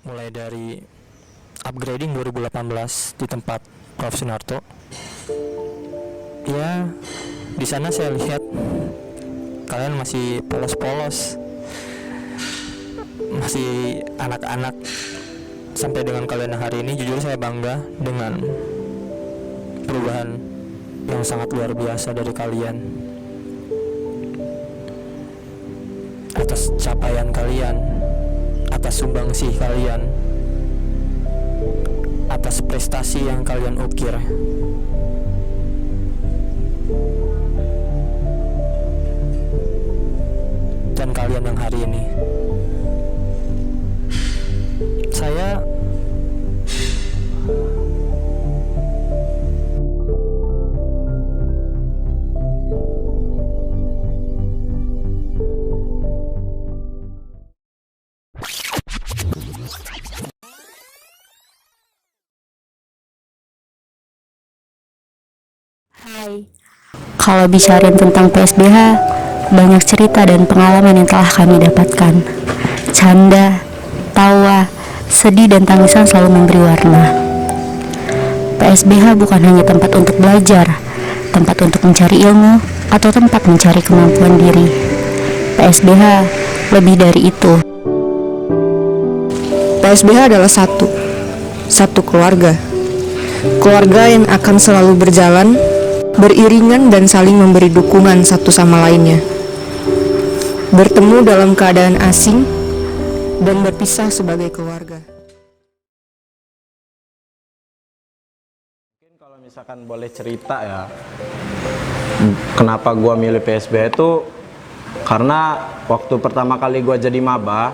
mulai dari upgrading 2018 di tempat Prof Sunarto. Ya, di sana saya lihat kalian masih polos-polos, masih anak-anak. Sampai dengan kalian hari ini, jujur saya bangga dengan perubahan yang sangat luar biasa dari kalian. Atas capaian kalian, atas sumbangsih kalian, atas prestasi yang kalian ukir. Dan kalian yang hari ini, saya Hai, kalau bicarain tentang PSBH, banyak cerita dan pengalaman yang telah kami dapatkan. Canda, tawa, sedih dan tangisan selalu memberi warna. PSBH bukan hanya tempat untuk belajar, tempat untuk mencari ilmu, atau tempat mencari kemampuan diri. PSBH lebih dari itu. PSBH adalah satu keluarga. Keluarga yang akan selalu berjalan, beriringan dan saling memberi dukungan satu sama lainnya. Bertemu dalam keadaan asing dan berpisah sebagai keluarga. Mungkin kalau misalkan boleh cerita ya, kenapa gua milih PSBH itu karena waktu pertama kali gua jadi maba,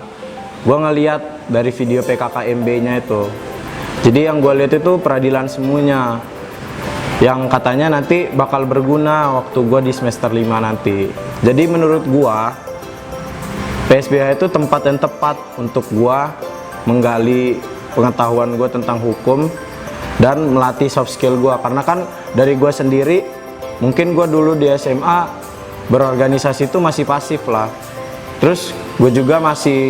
gua ngeliat dari video PKKMB-nya itu. Jadi yang gua lihat itu peradilan semuanya, yang katanya nanti bakal berguna waktu gua di semester 5 nanti. Jadi menurut gua PSBH itu tempat yang tepat untuk gua menggali pengetahuan gua tentang hukum dan melatih soft skill gua, karena kan dari gua sendiri mungkin gua dulu di SMA berorganisasi itu masih pasif lah, terus gue juga masih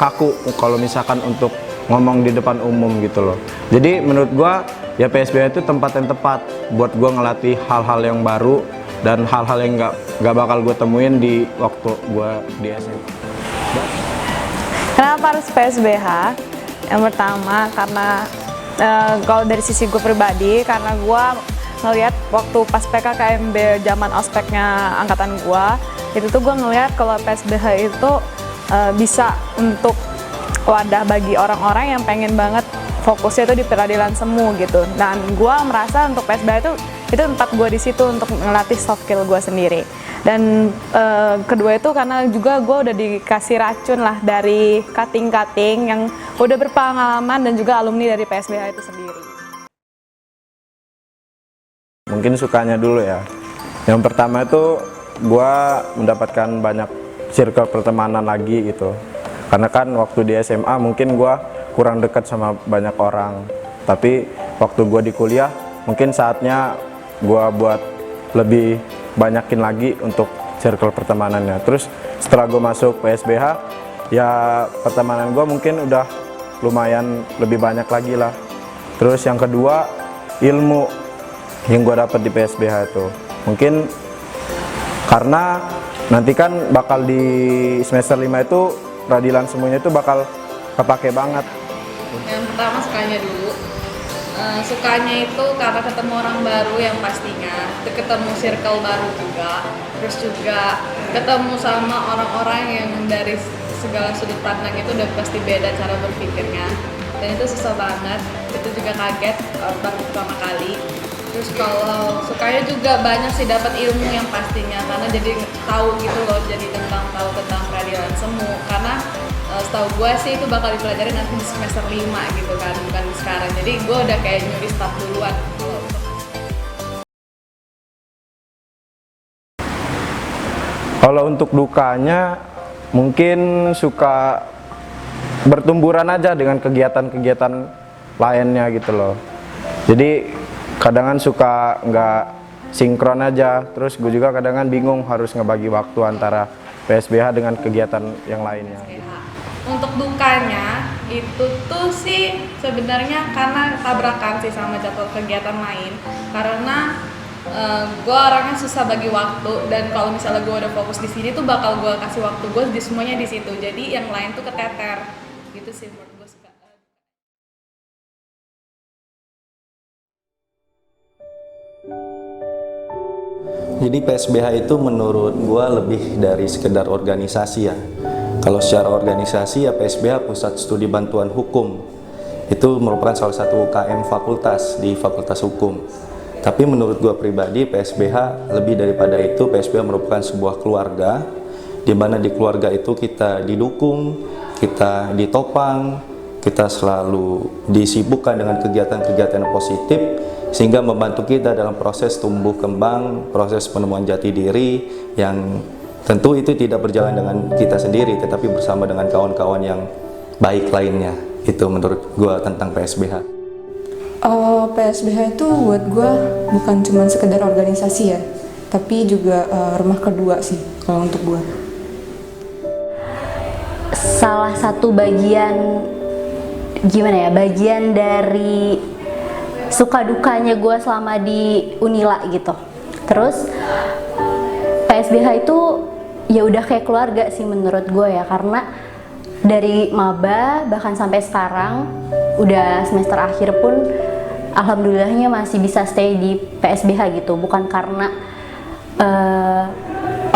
kaku kalau misalkan untuk ngomong di depan umum gitu loh. Jadi menurut gua ya PSBH itu tempat yang tepat buat gua ngelatih hal-hal yang baru dan hal-hal yang nggak bakal gue temuin di waktu gua di SMA. Kenapa harus PSBH? Yang pertama karena kalau dari sisi gue pribadi, karena gue ngelihat waktu pas PKKMB zaman ospeknya angkatan gue, itu tuh gue ngelihat kalau PSBH itu bisa untuk wadah bagi orang-orang yang pengen banget fokusnya itu di peradilan semu gitu. Dan gue merasa untuk PSBH itu tempat gue di situ untuk ngelatih soft skill gue sendiri. Dan kedua itu karena juga gue udah dikasih racun lah dari cutting-cutting yang udah berpengalaman dan juga alumni dari PSBH itu sendiri. Mungkin sukanya dulu ya. Yang pertama itu gue mendapatkan banyak circle pertemanan lagi gitu. Karena kan waktu di SMA mungkin gue kurang dekat sama banyak orang. Tapi waktu gue di kuliah mungkin saatnya gue buat lebih banyakin lagi untuk circle pertemanannya. Terus setelah gue masuk PSBH, ya pertemanan gue mungkin udah lumayan lebih banyak lagi lah. Terus yang kedua, ilmu yang gue dapet di PSBH itu mungkin karena nanti kan bakal di semester 5 itu peradilan semuanya itu bakal kepake banget. Yang pertama sukanya dulu. Sukanya itu karena ketemu orang baru yang pastinya, ketemu circle baru juga, terus juga ketemu sama orang-orang yang dari segala sudut pandang itu udah pasti beda cara berpikirnya, dan itu susah banget, itu juga kaget baru pertama kali. Terus kalau sukanya juga banyak sih dapat ilmu yang pastinya, karena jadi tahu gitu loh, jadi tahu tentang peradilan semu, karena setahu gue sih itu bakal dipelajari nanti di semester 5 gitu kan, bukan sekarang. Jadi gue udah kayak nyuri start duluan. Kalau untuk dukanya mungkin suka bertumburan aja dengan kegiatan-kegiatan lainnya gitu loh. Jadi kadang suka nggak sinkron aja, terus gue juga kadang bingung harus ngebagi waktu antara PSBH dengan kegiatan yang lainnya. Untuk dukanya itu tuh sih sebenarnya karena tabrakan sih sama jadwal kegiatan lain, karena gue orangnya susah bagi waktu, dan kalau misalnya gue udah fokus di sini tuh bakal gue kasih waktu gue di semuanya di situ, jadi yang lain tuh keteter gitu sih menurut gue. Jadi PSBH itu menurut gua lebih dari sekedar organisasi ya. Kalau secara organisasi ya PSBH Pusat Studi Bantuan Hukum itu merupakan salah satu UKM fakultas di Fakultas Hukum. Tapi menurut gua pribadi PSBH lebih daripada itu. PSBH merupakan sebuah keluarga, di mana di keluarga itu kita didukung, kita ditopang, kita selalu disibukkan dengan kegiatan-kegiatan positif sehingga membantu kita dalam proses tumbuh kembang, proses penemuan jati diri yang tentu itu tidak berjalan dengan kita sendiri tetapi bersama dengan kawan-kawan yang baik lainnya. Itu menurut gua tentang PSBH. PSBH itu buat gue bukan cuma sekedar organisasi ya, tapi juga rumah kedua sih kalau untuk gue. Salah satu bagian bagian dari suka dukanya gue selama di Unila gitu. Terus PSBH itu ya udah kayak keluarga sih menurut gue ya, karena dari maba bahkan sampai sekarang udah semester akhir pun alhamdulillahnya masih bisa stay di PSBH gitu, bukan karena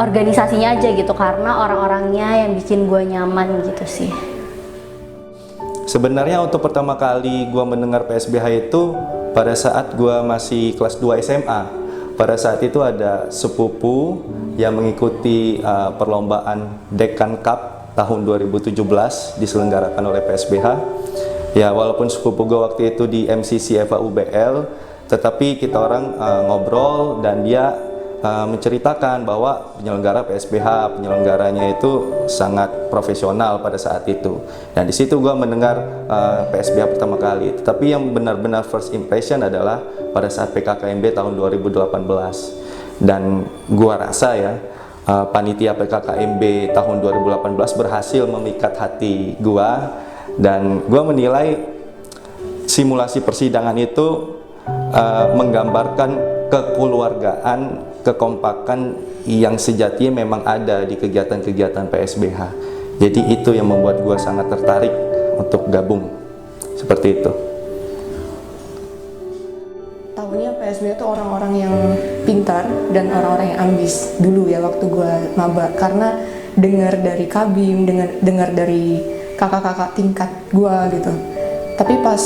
organisasinya aja gitu, karena orang-orangnya yang bikin gue nyaman gitu sih. Sebenarnya untuk pertama kali gua mendengar PSBH itu pada saat gua masih kelas 2 SMA. Pada saat itu ada sepupu yang mengikuti perlombaan Dekan Cup tahun 2017 diselenggarakan oleh PSBH. Ya, walaupun sepupu gue waktu itu di MCC Eva UBL, tetapi kita orang ngobrol dan dia menceritakan bahwa penyelenggara PSBH, penyelenggaranya itu sangat profesional pada saat itu. Dan di situ gue mendengar PSBH pertama kali. Tetapi yang benar-benar first impression adalah pada saat PKKMB tahun 2018. Dan gue rasa ya, panitia PKKMB tahun 2018 berhasil memikat hati gue. Dan gue menilai simulasi persidangan itu menggambarkan kekeluargaan, kekompakan yang sejatinya memang ada di kegiatan-kegiatan PSBH. Jadi itu yang membuat gue sangat tertarik untuk gabung seperti itu. Tahunya PSBH itu orang-orang yang pintar dan orang-orang yang ambis dulu ya waktu gue maba, karena dengar dari Kabim, dengar dari kakak-kakak tingkat gue gitu. Tapi pas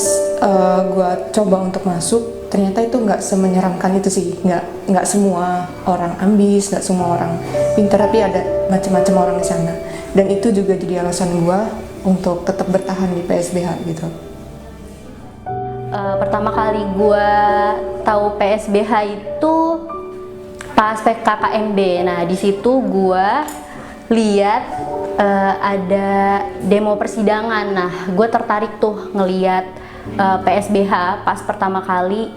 gue coba untuk masuk, ternyata itu nggak semenyeramkan itu sih. Nggak semua orang ambis, nggak semua orang pintar, tapi ada macam-macam orang di sana. Dan itu juga jadi alasan gue untuk tetap bertahan di PSBH gitu. Pertama kali gue tahu PSBH itu pas PKKMB. Nah di situ gue lihat ada demo persidangan. Nah gue tertarik tuh ngeliat PSBH pas pertama kali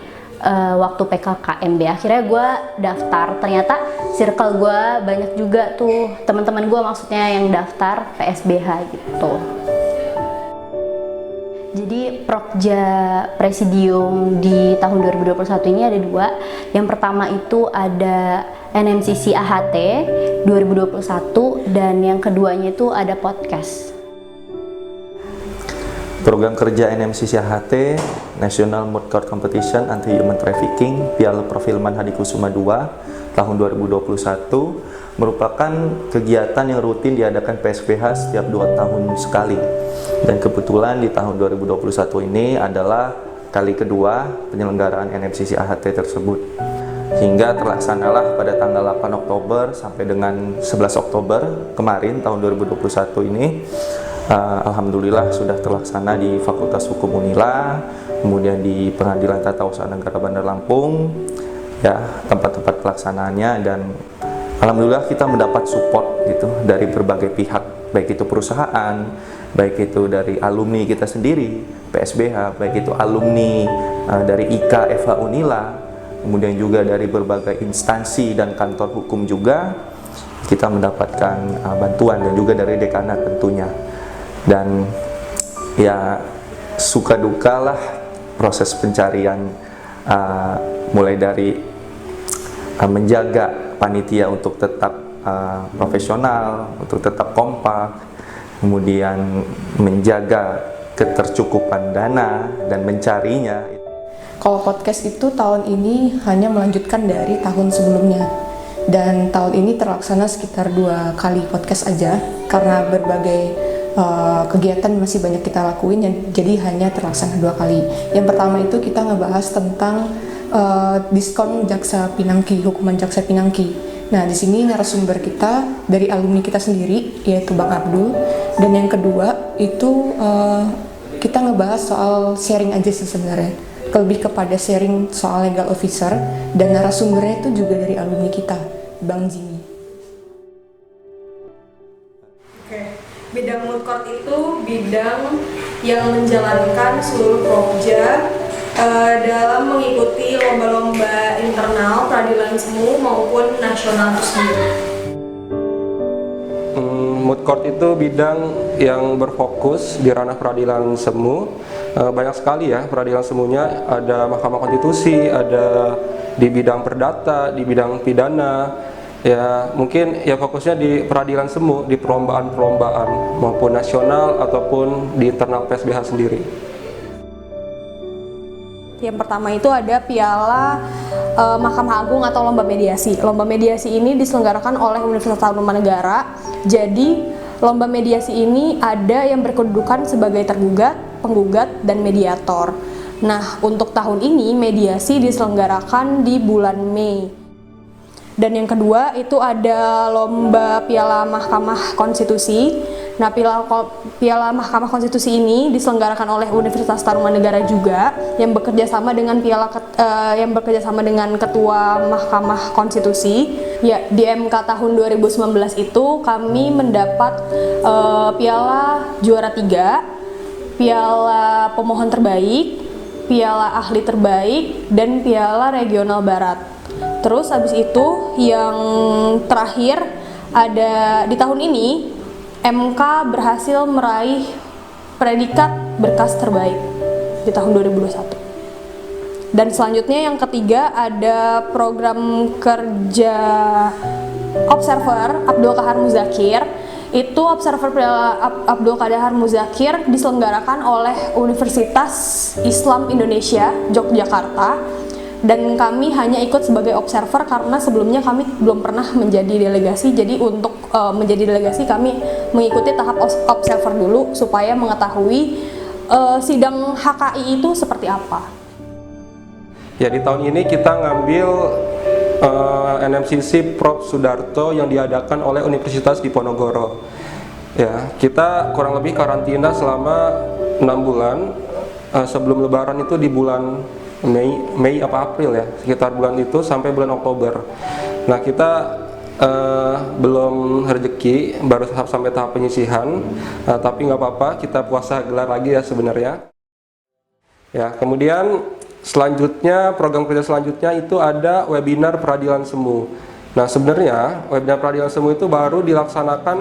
waktu PKKMB. Akhirnya gue daftar. Ternyata circle gue banyak juga tuh teman-teman gue, maksudnya yang daftar PSBH gitu. Jadi Prokja Presidium di tahun 2021 ini ada dua. Yang pertama itu ada NMCC AHT 2021 dan yang keduanya itu ada podcast. Program kerja NMCC AHT National Moot Court Competition Anti Human Trafficking Piala Perfilman Hadikusuma II tahun 2021 merupakan kegiatan yang rutin diadakan PSBH setiap 2 tahun sekali. Dan kebetulan di tahun 2021 ini adalah kali kedua penyelenggaraan NMCC AHT tersebut. Hingga terlaksanalah pada tanggal 8 Oktober sampai dengan 11 Oktober kemarin tahun 2021 ini. Alhamdulillah sudah terlaksana di Fakultas Hukum Unila, kemudian di Pengadilan Tata Usaha Negara Bandar Lampung, ya tempat-tempat pelaksanaannya, dan alhamdulillah kita mendapat support gitu dari berbagai pihak, baik itu perusahaan, baik itu dari alumni kita sendiri PSBH, baik itu alumni dari IK FH Unila, kemudian juga dari berbagai instansi dan kantor hukum juga kita mendapatkan bantuan, dan juga dari dekanat tentunya. Dan ya suka duka lah proses pencarian, mulai dari menjaga panitia untuk tetap profesional, untuk tetap kompak, kemudian menjaga ketercukupan dana dan mencarinya. Kalau podcast itu tahun ini hanya melanjutkan dari tahun sebelumnya, dan tahun ini terlaksana sekitar 2 kali podcast aja karena berbagai kegiatan masih banyak kita lakuin, jadi hanya terlaksana 2 kali. Yang pertama itu kita ngebahas tentang diskon jaksa pinangki, hukuman jaksa pinangki. Nah, di sini narasumber kita dari alumni kita sendiri, yaitu Bang Abdul. Dan yang kedua itu kita ngebahas soal sharing aja sih sebenarnya, lebih kepada sharing soal legal officer, dan narasumbernya itu juga dari alumni kita, Bang Jimmy. Oke, bidang moot court itu bidang yang menjalankan seluruh pokja dalam mengikuti lomba-lomba internal peradilan semu maupun nasional itu sendiri. Moot court itu bidang yang berfokus di ranah peradilan semu. Banyak sekali ya peradilan semuanya, ada Mahkamah Konstitusi, ada di bidang perdata, di bidang pidana. Ya mungkin ya fokusnya di peradilan semu, di perlombaan-perlombaan maupun nasional ataupun di internal PSBH sendiri. Yang pertama itu ada Piala Mahkamah Agung atau Lomba Mediasi. Lomba mediasi ini diselenggarakan oleh Universitas Tarumanegara. Jadi lomba mediasi ini ada yang berkedudukan sebagai tergugat, penggugat, dan mediator. Nah, untuk tahun ini mediasi diselenggarakan di bulan Mei. Dan yang kedua itu ada lomba Piala Mahkamah Konstitusi. Nah, Piala Mahkamah Konstitusi ini diselenggarakan oleh Universitas Tarumanegara juga, yang bekerja sama dengan Ketua Mahkamah Konstitusi. Ya, di MK tahun 2019 itu kami mendapat Piala Juara 3, Piala Pemohon Terbaik, Piala Ahli Terbaik, dan Piala Regional Barat. Terus habis itu yang terakhir ada di tahun ini MK berhasil meraih predikat berkas terbaik di tahun 2021. Dan selanjutnya yang ketiga ada program kerja Observer Abdul Qahar Muzakir. Itu Observer Abdul Qahar Muzakir diselenggarakan oleh Universitas Islam Indonesia Yogyakarta. Dan kami hanya ikut sebagai observer karena sebelumnya kami belum pernah menjadi delegasi. Jadi untuk menjadi delegasi kami mengikuti tahap observer dulu supaya mengetahui sidang HKI itu seperti apa. Ya, di tahun ini kita ngambil NMCC Prof Sudarto yang diadakan oleh Universitas Diponegoro. Ya, kita kurang lebih karantina selama 6 bulan. Sebelum Lebaran itu di bulan Mei apa April ya, sekitar bulan itu sampai bulan Oktober. Nah, kita belum rezeki, baru sampai tahap penyisihan, tapi nggak apa-apa, kita puasa gelar lagi ya sebenarnya. Ya, kemudian selanjutnya program kerja selanjutnya itu ada webinar peradilan semu. Nah, sebenarnya webinar peradilan semu itu baru dilaksanakan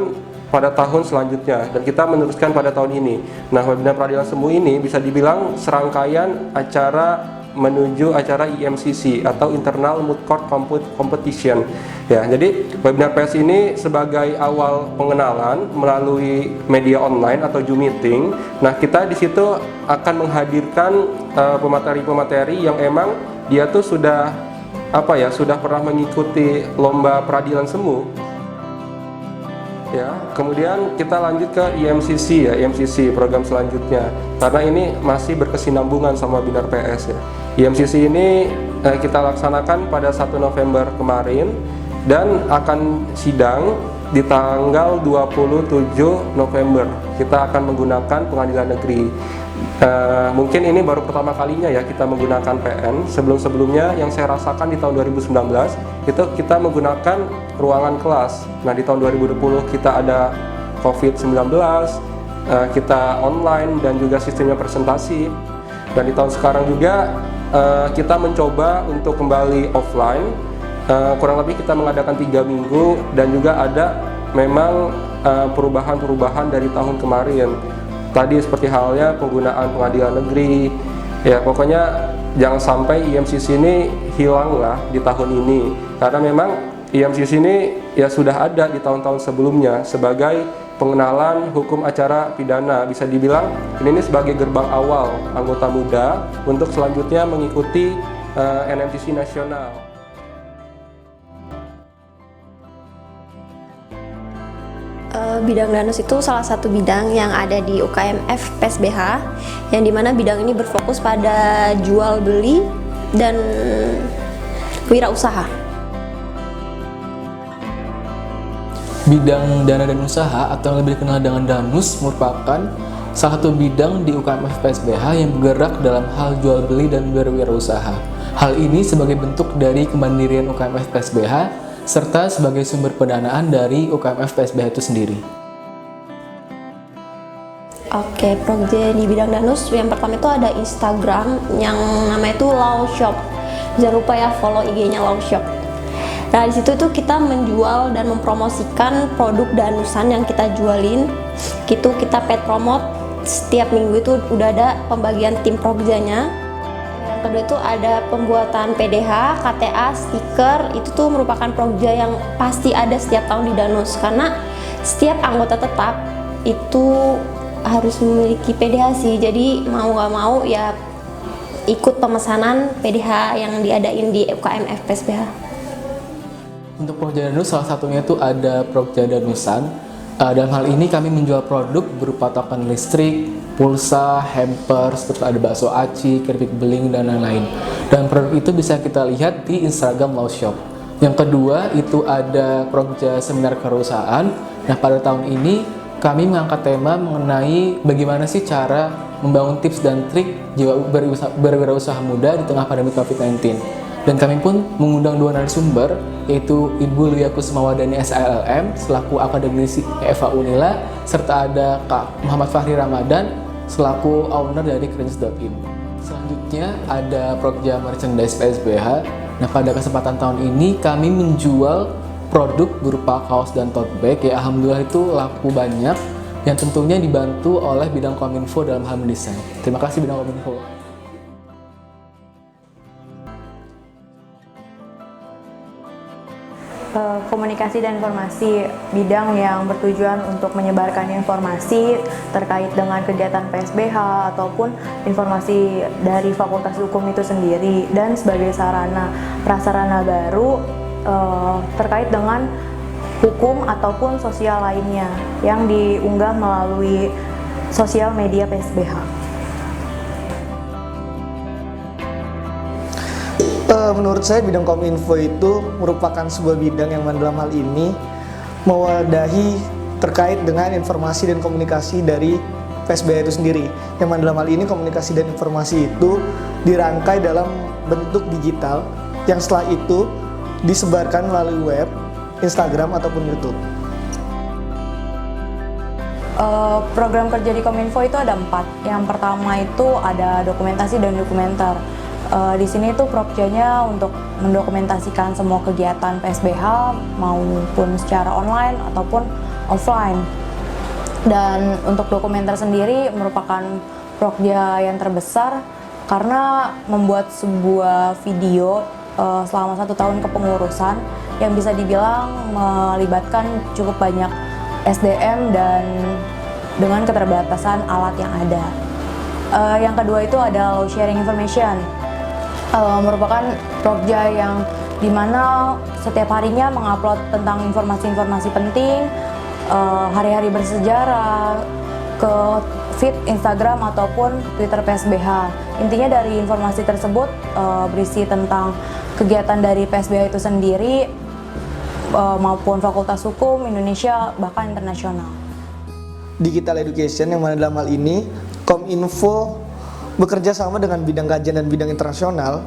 pada tahun selanjutnya dan kita meneruskan pada tahun ini. Nah, webinar peradilan semu ini bisa dibilang serangkaian acara menuju acara IMCC atau Internal Moot Court Competition. Ya, jadi webinar PS ini sebagai awal pengenalan melalui media online atau Zoom meeting. Nah, kita di situ akan menghadirkan pemateri-pemateri yang emang dia tuh sudah sudah pernah mengikuti lomba peradilan semu. Ya, kemudian kita lanjut ke IMCC ya, IMCC program selanjutnya. Karena ini masih berkesinambungan sama webinar PS ya. IMCC ini kita laksanakan pada 1 November kemarin dan akan sidang di tanggal 27 November. Kita akan menggunakan pengadilan negeri. Mungkin ini baru pertama kalinya ya kita menggunakan PN. Sebelum-sebelumnya yang saya rasakan di tahun 2019 itu kita menggunakan ruangan kelas. Nah, di tahun 2020 kita ada COVID-19, kita online dan juga sistemnya presentasi. Dan di tahun sekarang juga kita mencoba untuk kembali offline. Kurang lebih kita mengadakan 3 minggu dan juga ada memang perubahan-perubahan dari tahun kemarin. tadi seperti halnya penggunaan pengadilan negeri. Ya pokoknya jangan sampai IMCC ini hilang lah di tahun ini, karena memang IMCC ini ya sudah ada di tahun-tahun sebelumnya sebagai pengenalan hukum acara pidana. Bisa dibilang ini sebagai gerbang awal anggota muda untuk selanjutnya mengikuti NMCC nasional. Bidang Danus itu salah satu bidang yang ada di UKMF PSBH, yang dimana bidang ini berfokus pada jual beli dan wirausaha. Bidang dana dan usaha atau yang lebih dikenal dengan Danus merupakan salah satu bidang di UKMF PSBH yang bergerak dalam hal jual beli dan berwirausaha. Hal ini sebagai bentuk dari kemandirian UKMF PSBH serta sebagai sumber pendanaan dari UKMF PSBH itu sendiri. Oke, proyek di bidang Danus yang pertama itu ada Instagram yang namanya itu Law Shop. Jangan lupa ya follow IG-nya Law Shop. Nah, di situ tuh kita menjual dan mempromosikan produk danusan yang kita jualin. Gitu kita paid promote, setiap minggu itu udah ada pembagian tim progzanya. Yang kedua itu ada pembuatan PDH, KTA, stiker. Itu tuh merupakan progja yang pasti ada setiap tahun di Danus, karena setiap anggota tetap itu harus memiliki PDH sih. Jadi mau nggak mau ya ikut pemesanan PDH yang diadain di UKMF PSBH. Untuk Progja Danus salah satunya itu ada Progja Danusan. Dalam hal ini kami menjual produk berupa token listrik, pulsa, hampers, terus ada bakso aci, keripik beling, dan lain-lain. Dan produk itu bisa kita lihat di Instagram Law Shop. Yang kedua itu ada Progja Seminar Kewirausahaan. Nah, pada tahun ini kami mengangkat tema mengenai bagaimana sih cara membangun tips dan trik jiwa berwirausaha muda di tengah pandemi COVID-19. Dan kami pun mengundang dua narasumber, yaitu Ibu Lia Kusmawadani SILM selaku akademisi Eva Unila, serta ada Kak Muhammad Fahri Ramadan selaku owner dari Cringe.in. Selanjutnya ada Progja Merchandise PSBH. Nah, pada kesempatan tahun ini kami menjual produk berupa kaos dan tote bag ya, alhamdulillah itu laku banyak, yang tentunya dibantu oleh bidang Kominfo dalam hal mendesain. Terima kasih bidang Kominfo. Komunikasi dan informasi, bidang yang bertujuan untuk menyebarkan informasi terkait dengan kegiatan PSBH ataupun informasi dari Fakultas Hukum itu sendiri, dan sebagai sarana prasarana baru terkait dengan hukum ataupun sosial lainnya yang diunggah melalui sosial media PSBH. Menurut saya bidang Kominfo itu merupakan sebuah bidang yang dalam hal ini mewadahi terkait dengan informasi dan komunikasi dari PSBH itu sendiri. Yang dalam hal ini komunikasi dan informasi itu dirangkai dalam bentuk digital yang setelah itu disebarkan melalui web, Instagram ataupun YouTube. Program kerja di Kominfo itu ada 4. Yang pertama itu ada dokumentasi dan dokumenter. Di sini tuh Progja-nya untuk mendokumentasikan semua kegiatan PSBH maupun secara online ataupun offline. Dan untuk dokumenter sendiri merupakan Progja yang terbesar karena membuat sebuah video selama 1 tahun kepengurusan yang bisa dibilang melibatkan cukup banyak SDM dan dengan keterbatasan alat yang ada. Yang kedua itu ada Law Sharing Information. Merupakan Progja yang dimana setiap harinya mengupload tentang informasi-informasi penting, hari-hari bersejarah ke feed Instagram ataupun Twitter PSBH. Intinya dari informasi tersebut berisi tentang kegiatan dari PSBH itu sendiri maupun Fakultas Hukum Indonesia bahkan internasional. Digital Education yang mana dalam hal ini Kominfo bekerja sama dengan bidang kajian dan bidang internasional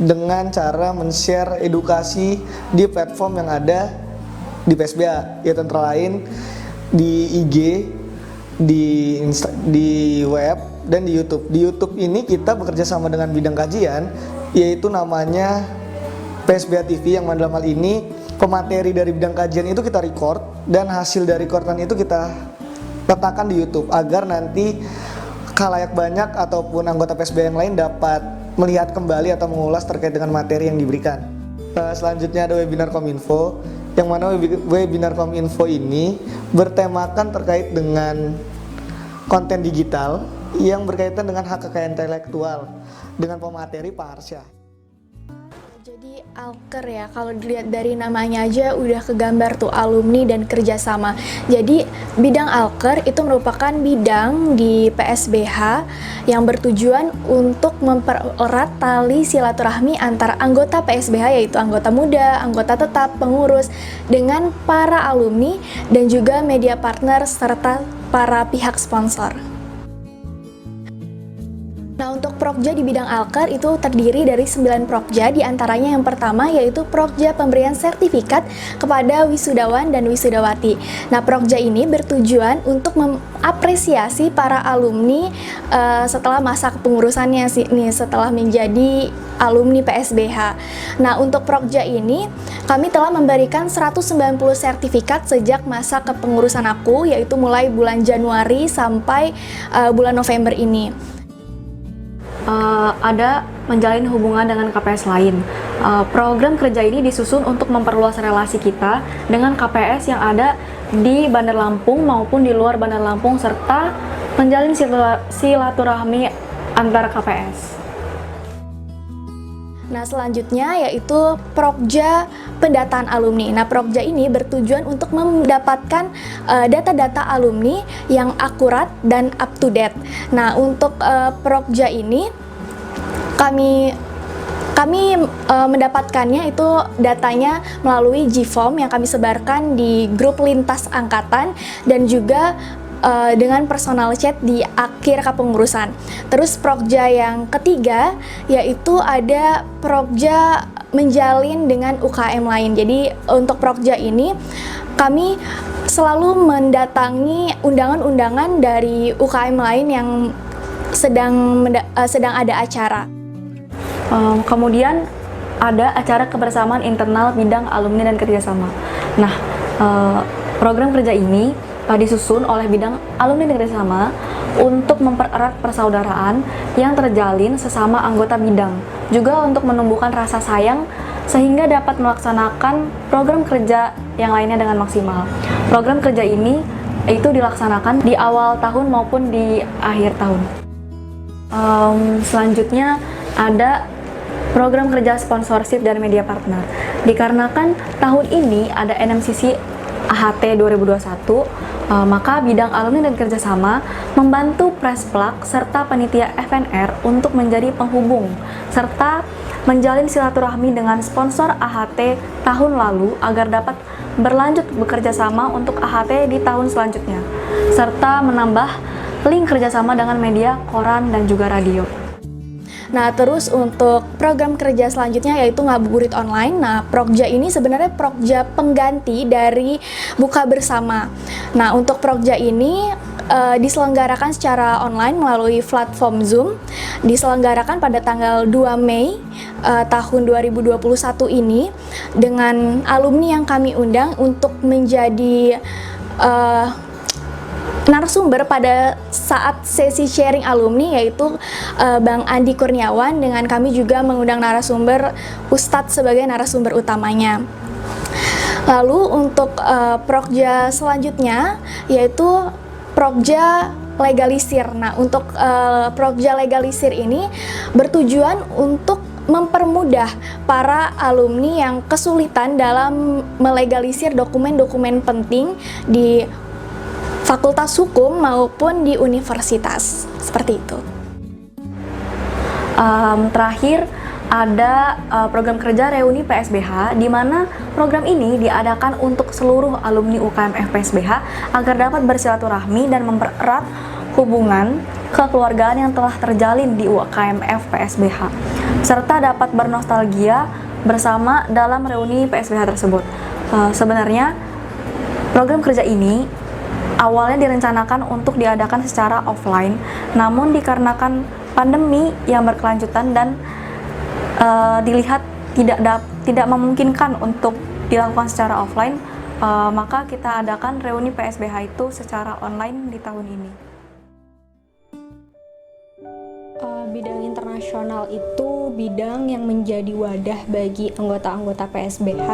dengan cara men-share edukasi di platform yang ada di PSBH, yaitu antara lain di IG, di web, dan di YouTube. Di YouTube ini kita bekerja sama dengan bidang kajian, yaitu namanya PSBH TV, yang dalam hal ini pemateri dari bidang kajian itu kita record dan hasil dari recordan itu kita letakkan di YouTube agar nanti khalayak banyak ataupun anggota PSBH yang lain dapat melihat kembali atau mengulas terkait dengan materi yang diberikan. Selanjutnya ada webinar Kominfo, yang mana webinar Kominfo ini bertemakan terkait dengan konten digital yang berkaitan dengan hak kekayaan intelektual dengan pemateri Pak Arsya. Jadi Alker ya, kalau dilihat dari namanya aja udah kegambar tuh alumni dan kerjasama. Jadi bidang Alker itu merupakan bidang di PSBH yang bertujuan untuk mempererat tali silaturahmi antara anggota PSBH, yaitu anggota muda, anggota tetap, pengurus, dengan para alumni dan juga media partner serta para pihak sponsor. Nah, untuk Prokja di bidang Alker itu terdiri dari 9 Prokja, diantaranya yang pertama yaitu Prokja pemberian sertifikat kepada wisudawan dan wisudawati. Nah, Prokja ini bertujuan untuk mengapresiasi para alumni setelah masa kepengurusannya setelah menjadi alumni PSBH. Nah, untuk Prokja ini kami telah memberikan 190 sertifikat sejak masa kepengurusan aku, yaitu mulai bulan Januari sampai bulan November ini. Ada menjalin hubungan dengan KPS lain. Program kerja ini disusun untuk memperluas relasi kita dengan KPS yang ada di Bandar Lampung maupun di luar Bandar Lampung, serta menjalin silaturahmi antar KPS. Nah, selanjutnya yaitu Prokja pendataan alumni. Nah, Prokja ini bertujuan untuk mendapatkan data-data alumni yang akurat dan up to date. Nah, untuk Prokja ini kami mendapatkannya itu datanya melalui Gform yang kami sebarkan di grup lintas angkatan dan juga dengan personal chat di akhir kepengurusan. Terus Prokja yang ketiga yaitu ada Prokja menjalin dengan UKM lain. Jadi untuk Prokja ini kami selalu mendatangi undangan-undangan dari UKM lain yang sedang ada acara. Kemudian ada acara kebersamaan internal bidang alumni dan kerjasama. Nah, program kerja ini disusun oleh bidang alumni dan kerjasama untuk mempererat persaudaraan yang terjalin sesama anggota bidang, juga untuk menumbuhkan rasa sayang sehingga dapat melaksanakan program kerja yang lainnya dengan maksimal. Program kerja ini itu dilaksanakan di awal tahun maupun di akhir tahun. Selanjutnya ada program kerja sponsorship dan media partner. Dikarenakan tahun ini ada NMCC AHT 2021, maka bidang alumni dan kerjasama membantu Presplak serta panitia FNR untuk menjadi penghubung serta menjalin silaturahmi dengan sponsor AHT tahun lalu agar dapat berlanjut bekerja sama untuk AHT di tahun selanjutnya, serta menambah link kerjasama dengan media, koran, dan juga radio. Nah, terus untuk program kerja selanjutnya yaitu Ngabuburit Online. Nah, Prokja ini sebenarnya Prokja pengganti dari Buka Bersama. Nah, untuk Prokja ini diselenggarakan secara online melalui platform Zoom. Diselenggarakan pada tanggal 2 Mei tahun 2021 ini dengan alumni yang kami undang untuk menjadi narasumber pada saat sesi sharing alumni, yaitu Bang Andi Kurniawan, dengan kami juga mengundang narasumber Ustadz sebagai narasumber utamanya. Lalu untuk Prokja selanjutnya yaitu Prokja Legalisir. Nah, untuk Prokja Legalisir ini bertujuan untuk mempermudah para alumni yang kesulitan dalam melegalisir dokumen-dokumen penting di Fakultas Hukum maupun di universitas, seperti itu. Terakhir ada program kerja reuni PSBH, di mana program ini diadakan untuk seluruh alumni UKM FPSBH agar dapat bersilaturahmi dan mempererat hubungan kekeluargaan yang telah terjalin di UKM FPSBH, serta dapat bernostalgia bersama dalam reuni PSBH tersebut. Sebenarnya program kerja ini awalnya direncanakan untuk diadakan secara offline, namun dikarenakan pandemi yang berkelanjutan dan dilihat tidak memungkinkan untuk dilakukan secara offline, Maka kita adakan reuni PSBH itu secara online di tahun ini. Bidang internasional itu bidang yang menjadi wadah bagi anggota-anggota PSBH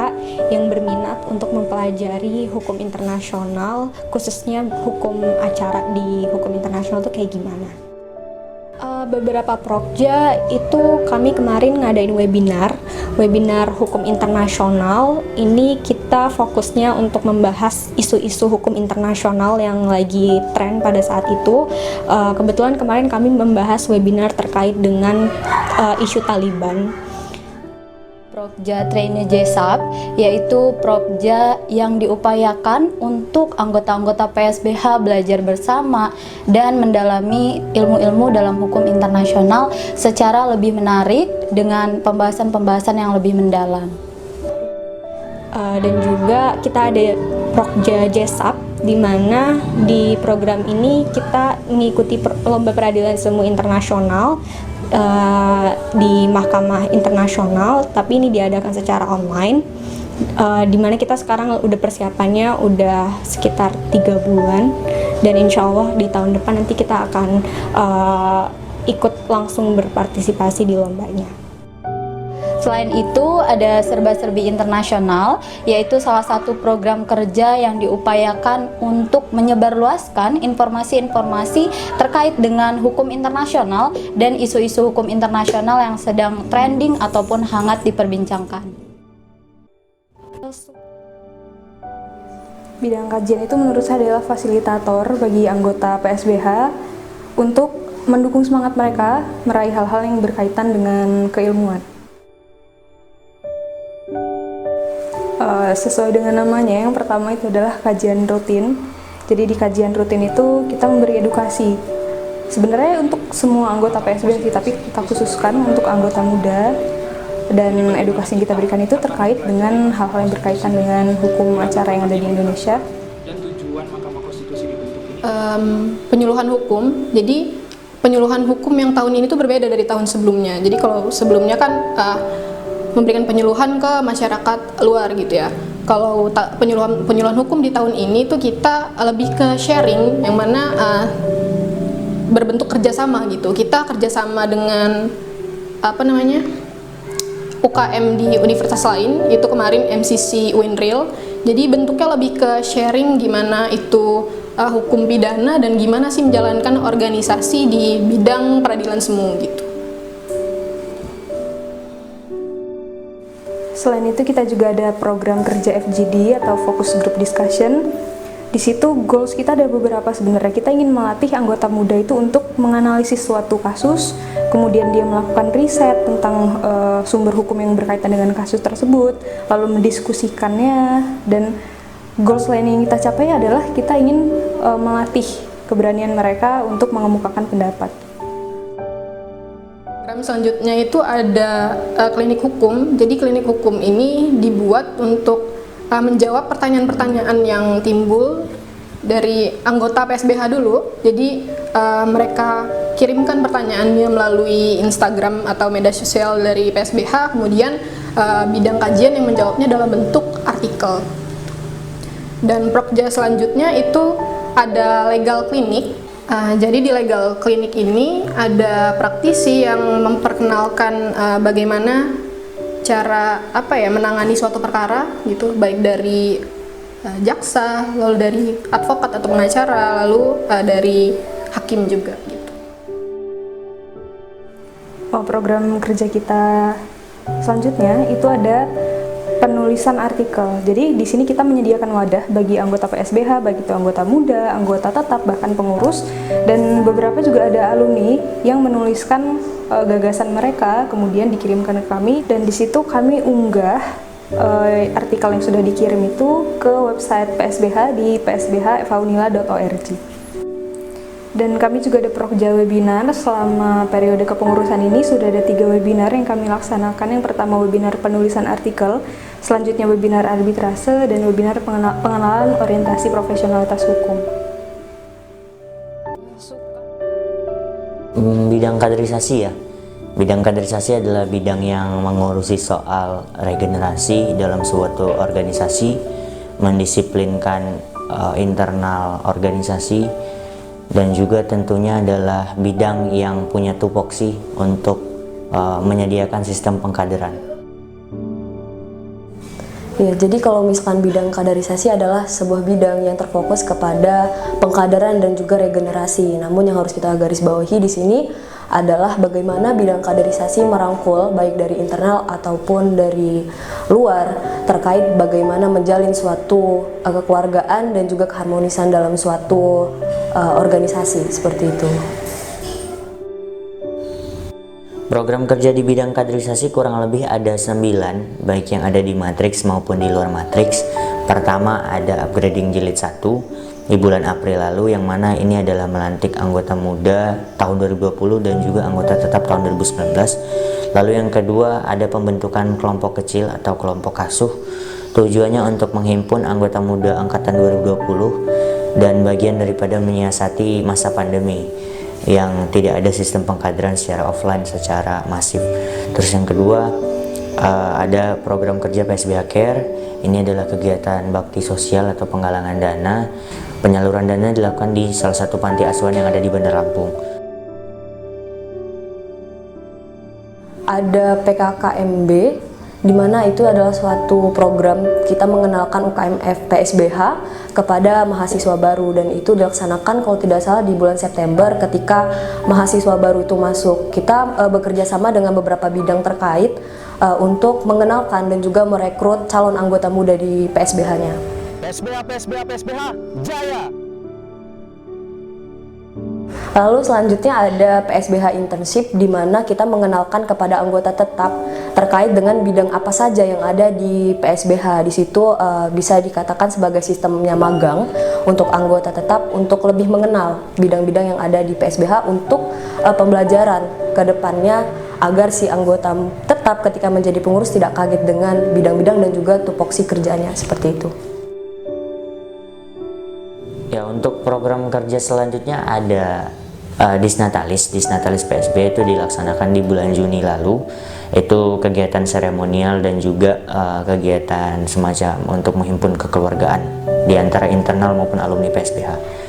yang berminat untuk mempelajari hukum internasional, khususnya hukum acara di hukum internasional itu kayak gimana. Beberapa prokja itu kami kemarin ngadain webinar hukum internasional. Ini kita fokusnya untuk membahas isu-isu hukum internasional yang lagi tren pada saat itu. Kebetulan kemarin kami membahas webinar terkait dengan isu Taliban. Prokja Trainee JSAP, yaitu prokja yang diupayakan untuk anggota-anggota PSBH belajar bersama dan mendalami ilmu-ilmu dalam hukum internasional secara lebih menarik dengan pembahasan-pembahasan yang lebih mendalam. Dan juga kita ada prokja JSAP, di mana di program ini kita mengikuti lomba peradilan semu internasional di mahkamah internasional, tapi ini diadakan secara online, di mana kita sekarang udah persiapannya udah sekitar 3 bulan, dan insya Allah di tahun depan nanti kita akan ikut langsung berpartisipasi di lombanya. Selain itu ada serba-serbi internasional, yaitu salah satu program kerja yang diupayakan untuk menyebarluaskan informasi-informasi terkait dengan hukum internasional dan isu-isu hukum internasional yang sedang trending ataupun hangat diperbincangkan. Bidang kajian itu menurut saya adalah fasilitator bagi anggota PSBH untuk mendukung semangat mereka meraih hal-hal yang berkaitan dengan keilmuan. Sesuai dengan namanya, yang pertama itu adalah kajian rutin. Jadi di kajian rutin itu kita memberi edukasi. Sebenarnya untuk semua anggota PSBH, tapi kita khususkan untuk anggota muda, dan edukasi yang kita berikan itu terkait dengan hal-hal yang berkaitan dengan hukum acara yang ada di Indonesia. Dan tujuan Mahkamah Konstitusi dibentuk ini? Penyuluhan hukum. Jadi penyuluhan hukum yang tahun ini tuh berbeda dari tahun sebelumnya. Jadi kalau sebelumnya kan memberikan penyuluhan ke masyarakat luar gitu ya. Kalau penyuluhan hukum di tahun ini tuh kita lebih ke sharing, yang mana berbentuk kerjasama gitu. Kita kerjasama dengan UKM di universitas lain, itu kemarin MCC Winreal. Jadi bentuknya lebih ke sharing gimana itu hukum pidana dan gimana sih menjalankan organisasi di bidang peradilan semu gitu. Selain itu kita juga ada program kerja FGD atau Focus Group Discussion. Di situ goals kita ada beberapa sebenarnya. Kita ingin melatih anggota muda itu untuk menganalisis suatu kasus, kemudian dia melakukan riset tentang sumber hukum yang berkaitan dengan kasus tersebut, lalu mendiskusikannya, dan goals lain yang kita capai adalah kita ingin melatih keberanian mereka untuk mengemukakan pendapat. Program selanjutnya itu ada klinik hukum. Jadi klinik hukum ini dibuat untuk menjawab pertanyaan-pertanyaan yang timbul dari anggota PSBH dulu. Jadi mereka kirimkan pertanyaannya melalui Instagram atau media sosial dari PSBH, kemudian bidang kajian yang menjawabnya dalam bentuk artikel. Dan prokja selanjutnya itu ada legal klinik. Jadi di legal klinik ini ada praktisi yang memperkenalkan bagaimana cara menangani suatu perkara gitu, baik dari jaksa, lalu dari advokat atau pengacara, lalu dari hakim juga gitu. Program kerja kita selanjutnya itu ada penulisan artikel. Jadi di sini kita menyediakan wadah bagi anggota PSBH, baik itu anggota muda, anggota tetap, bahkan pengurus, dan beberapa juga ada alumni yang menuliskan gagasan mereka, kemudian dikirimkan ke kami, dan di situ kami unggah artikel yang sudah dikirim itu ke website PSBH di psbhfaunila.org. Dan kami juga ada prokja webinar. Selama periode kepengurusan ini sudah ada 3 webinar yang kami laksanakan. Yang pertama webinar penulisan artikel, selanjutnya webinar arbitrase, dan webinar pengenalan orientasi profesionalitas hukum. Bidang kaderisasi ya. Bidang kaderisasi adalah bidang yang mengurusi soal regenerasi dalam suatu organisasi, mendisiplinkan internal organisasi, dan juga tentunya adalah bidang yang punya tupoksi untuk menyediakan sistem pengkaderan. Ya, jadi kalau misalkan bidang kaderisasi adalah sebuah bidang yang terfokus kepada pengkaderan dan juga regenerasi. Namun yang harus kita garis bawahi di sini adalah bagaimana bidang kaderisasi merangkul baik dari internal ataupun dari luar terkait bagaimana menjalin suatu kekeluargaan dan juga keharmonisan dalam suatu organisasi seperti itu. Program kerja di bidang kaderisasi kurang lebih ada 9, baik yang ada di matriks maupun di luar matriks. Pertama ada upgrading jilid 1 di bulan April lalu, yang mana ini adalah melantik anggota muda tahun 2020 dan juga anggota tetap tahun 2019. Lalu yang kedua ada pembentukan kelompok kecil atau kelompok kasuh. Tujuannya untuk menghimpun anggota muda angkatan 2020 dan bagian daripada menyiasati masa pandemi yang tidak ada sistem pengkaderan secara offline secara masif. Terus yang kedua ada program kerja PSBH Care. Ini adalah kegiatan bakti sosial atau penggalangan dana. Penyaluran dana dilakukan di salah satu panti asuhan yang ada di Bandar Lampung. Ada PKKMB, di mana itu adalah suatu program kita mengenalkan UKMF PSBH kepada mahasiswa baru, dan itu dilaksanakan kalau tidak salah di bulan September ketika mahasiswa baru itu masuk. Kita bekerja sama dengan beberapa bidang terkait untuk mengenalkan dan juga merekrut calon anggota muda di PSBH-nya. PSBH Jaya! Lalu selanjutnya ada PSBH Internship, di mana kita mengenalkan kepada anggota tetap terkait dengan bidang apa saja yang ada di PSBH. Di situ bisa dikatakan sebagai sistemnya magang untuk anggota tetap untuk lebih mengenal bidang-bidang yang ada di PSBH untuk pembelajaran ke depannya agar si anggota tetap ketika menjadi pengurus tidak kaget dengan bidang-bidang dan juga tupoksi kerjanya seperti itu. Ya, untuk program kerja selanjutnya ada Disnatalis PSB, itu dilaksanakan di bulan Juni lalu. Itu kegiatan seremonial dan juga kegiatan semacam untuk menghimpun kekeluargaan di antara internal maupun alumni PSBH.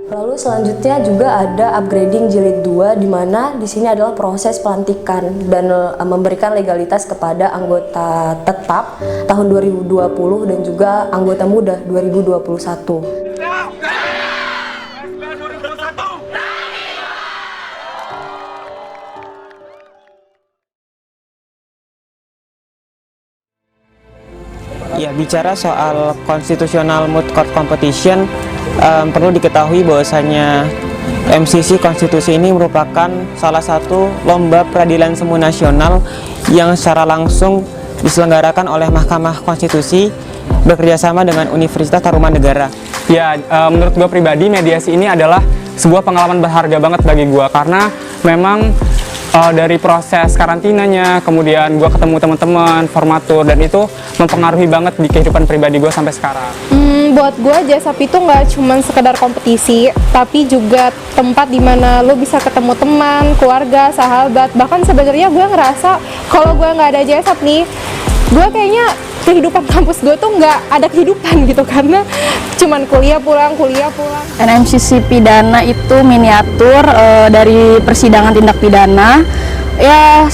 Lalu selanjutnya juga ada upgrading jilid 2, di mana di sini adalah proses pelantikan dan memberikan legalitas kepada anggota tetap tahun 2020 dan juga anggota muda 2021. Ya, bicara soal Constitutional Moot Court Competition, perlu diketahui bahwasanya MCC Konstitusi ini merupakan salah satu lomba peradilan semu nasional yang secara langsung diselenggarakan oleh Mahkamah Konstitusi bekerjasama dengan Universitas Tarumanegara. Ya, menurut gue pribadi mediasi ini adalah sebuah pengalaman berharga banget bagi gue, karena memang dari proses karantinanya, kemudian gue ketemu teman-teman, formatur, dan itu mempengaruhi banget di kehidupan pribadi gue sampai sekarang. Buat gue JSAP itu nggak cuma sekedar kompetisi, tapi juga tempat dimana lo bisa ketemu teman, keluarga, sahabat. Bahkan sebenarnya gue ngerasa kalau gue nggak ada JSAP nih, gue kayaknya kehidupan kampus gue tuh nggak ada kehidupan gitu, karena cuman kuliah pulang. NMCC pidana itu miniatur dari persidangan tindak pidana, ya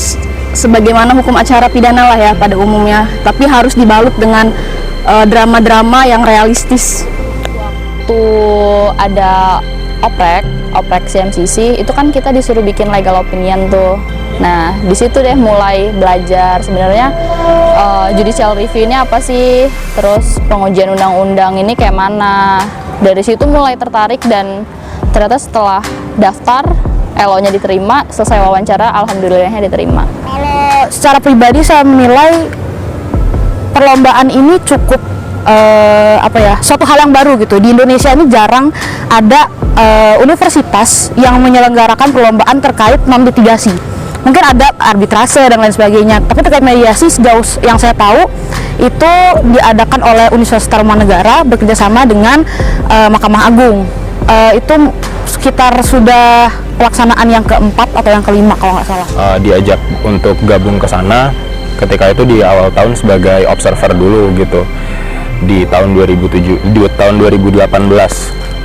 sebagaimana hukum acara pidana lah ya pada umumnya, tapi harus dibalut dengan drama-drama yang realistis. Waktu ada oprek CMCC itu kan kita disuruh bikin legal opinion tuh. Nah, di situ deh mulai belajar sebenarnya judicial review ini apa sih, terus pengujian undang-undang ini kayak mana. Dari situ mulai tertarik, dan ternyata setelah daftar LO-nya diterima, selesai wawancara alhamdulillahnya diterima. Kalau secara pribadi saya menilai perlombaan ini cukup suatu hal yang baru gitu. Di Indonesia ini jarang ada universitas yang menyelenggarakan perlombaan terkait non litigasi. Mungkin ada arbitrase dan lain sebagainya, tapi terkait mediasi sejauh yang saya tahu itu diadakan oleh Universitas Tarumanegara bekerjasama dengan Mahkamah Agung. Itu sekitar sudah pelaksanaan yang keempat atau yang kelima kalau nggak salah. Diajak untuk gabung ke sana ketika itu di awal tahun sebagai observer dulu gitu di tahun 2018.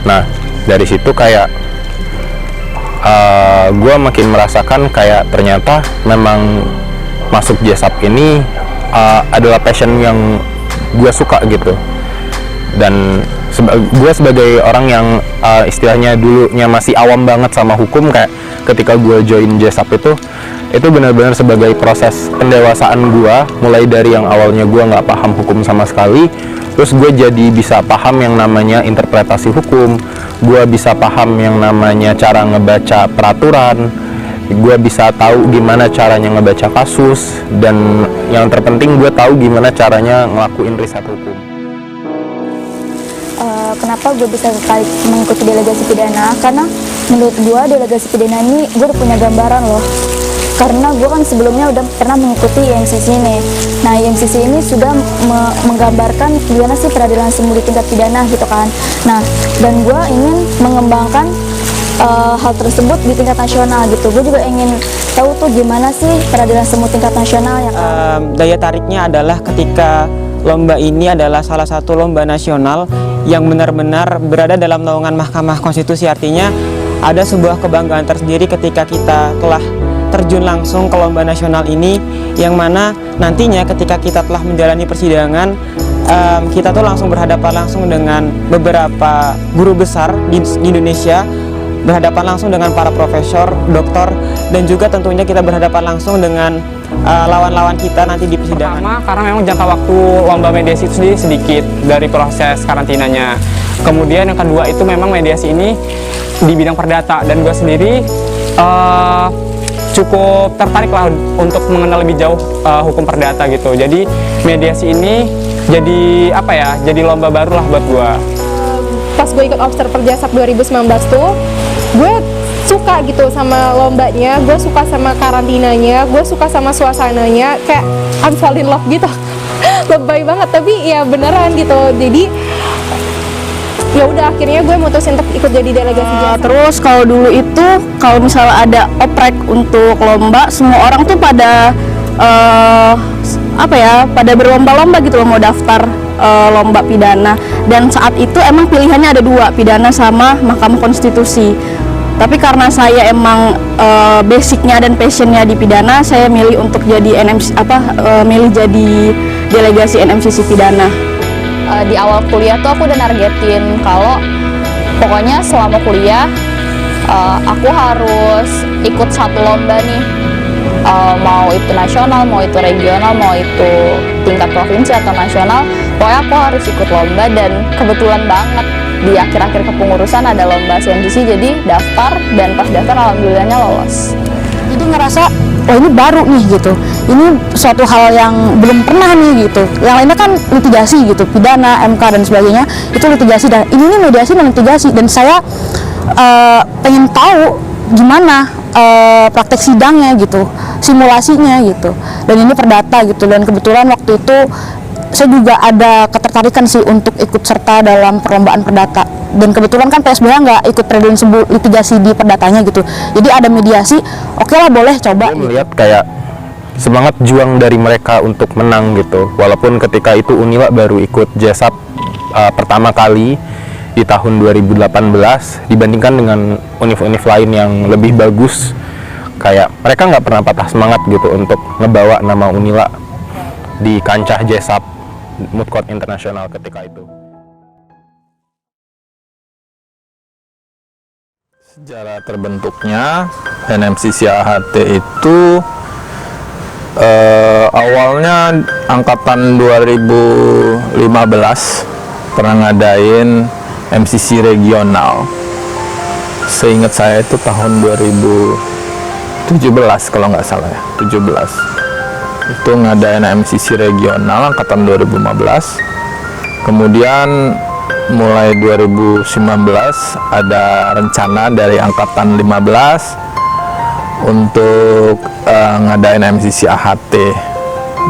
Nah dari situ kayak gue makin merasakan kayak ternyata memang masuk JSAP ini adalah passion yang gue suka gitu. Dan gue sebagai orang yang istilahnya dulunya masih awam banget sama hukum, kayak ketika gue join JSAP itu benar-benar sebagai proses pendewasaan gue, mulai dari yang awalnya gue nggak paham hukum sama sekali, terus gue jadi bisa paham yang namanya interpretasi hukum, gue bisa paham yang namanya cara ngebaca peraturan, gue bisa tahu gimana caranya ngebaca kasus, dan yang terpenting gue tahu gimana caranya ngelakuin riset hukum. Kenapa gue bisa tertarik mengikuti delegasi pidana? Karena menurut gue delegasi pidana ini gue udah punya gambaran loh. Karena gue kan sebelumnya udah pernah mengikuti IMCC nih. Nah IMCC ini sudah menggambarkan gimana sih peradilan semu di tingkat pidana gitu kan. Nah dan gue ingin mengembangkan hal tersebut di tingkat nasional gitu. Gue juga ingin tahu tuh gimana sih peradilan semu tingkat nasional yang daya tariknya adalah ketika lomba ini adalah salah satu lomba nasional yang benar-benar berada dalam naungan Mahkamah Konstitusi. Artinya ada sebuah kebanggaan tersendiri ketika kita telah terjun langsung ke lomba nasional ini, yang mana nantinya ketika kita telah menjalani persidangan, kita tuh langsung berhadapan langsung dengan beberapa guru besar di Indonesia, berhadapan langsung dengan para profesor, doktor, dan juga tentunya kita berhadapan langsung dengan lawan-lawan kita nanti di persidangan. Pertama, karena memang jangka waktu lomba mediasi itu sendiri sedikit dari proses karantinanya. Kemudian yang kedua itu memang mediasi ini di bidang perdata, dan gue sendiri cukup tertarik lah untuk mengenal lebih jauh hukum perdata gitu. Jadi mediasi ini jadi apa ya? Jadi lomba baru lah buat gue. Pas gue ikut observer JSAP 2019 tuh, gue suka gitu sama lombanya, gue suka sama karantinanya, gue suka sama suasananya, kayak I'm fall in love gitu. Lebay banget, tapi ya beneran gitu. Jadi ya udah akhirnya gue mutusin untuk ikut jadi delegasi JSAP. Terus kalau dulu itu kalau misalnya ada oprek untuk lomba, semua orang tuh pada pada berlomba-lomba gitu loh mau daftar lomba pidana. Dan saat itu emang pilihannya ada dua, pidana sama Mahkamah Konstitusi. Tapi karena saya emang basicnya dan passionnya di pidana, saya milih untuk jadi milih jadi delegasi NMCC pidana. Di awal kuliah tuh aku udah nargetin kalau pokoknya selama kuliah aku harus ikut satu lomba nih, mau itu nasional, mau itu regional, mau itu tingkat provinsi atau nasional, pokoknya aku harus ikut lomba. Dan kebetulan banget di akhir-akhir kepengurusan ada lomba CMCC, jadi daftar, dan pas daftar alhamdulillahnya lolos. Jadi ngerasa, oh ini baru nih gitu, ini suatu hal yang belum pernah nih gitu. Yang lainnya kan litigasi gitu, pidana, MK dan sebagainya, itu litigasi, dan ini nih mediasi dan litigasi. Dan saya pengen tahu gimana praktek sidangnya gitu, simulasinya gitu, dan ini perdata gitu. Dan kebetulan waktu itu saya juga ada ketertarikan sih untuk ikut serta dalam perlombaan perdata, dan kebetulan kan PSBH nggak ikut peradilan semu litigasi di perdatanya gitu, jadi ada mediasi, oke lah boleh coba. Gue melihat kayak semangat juang dari mereka untuk menang gitu, walaupun ketika itu Unila baru ikut JSAP pertama kali di tahun 2018 dibandingkan dengan univ-univ lain yang lebih bagus, kayak mereka nggak pernah patah semangat gitu untuk ngebawa nama Unila di kancah JSAP Moot Court Internasional ketika itu. Sejarah terbentuknya NMCC AHT itu awalnya angkatan 2015 pernah ngadain MCC regional. Seingat saya itu tahun 2017 kalau nggak salah ya, 17. Itu ngadain MCC regional angkatan 2015. Kemudian mulai 2019 ada rencana dari angkatan 15 untuk ngadain MCC AHT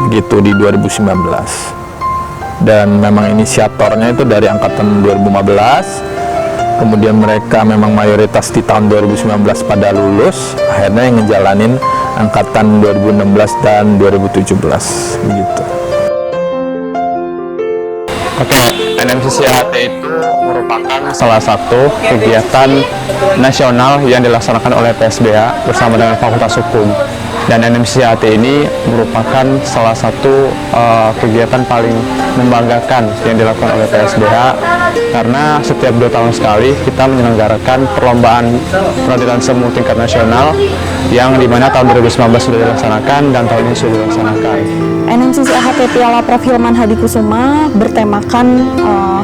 gitu di 2019. Dan memang inisiatornya itu dari angkatan 2015. Kemudian mereka memang mayoritas di tahun 2019 pada lulus, akhirnya yang ngejalanin angkatan 2016 dan 2017 begitu. Oke, NMCC AHT itu merupakan salah satu kegiatan nasional yang dilaksanakan oleh PSBH bersama dengan Fakultas Hukum. Dan NMCC AHT ini merupakan salah satu kegiatan paling membanggakan yang dilakukan oleh PSBH karena setiap 2 tahun sekali kita menyelenggarakan perlombaan peradilan semu tingkat nasional yang dimana tahun 2019 sudah dilaksanakan dan tahun ini sudah dilaksanakan. NMCC AHT Piala Profilman Hadikusuma bertemakan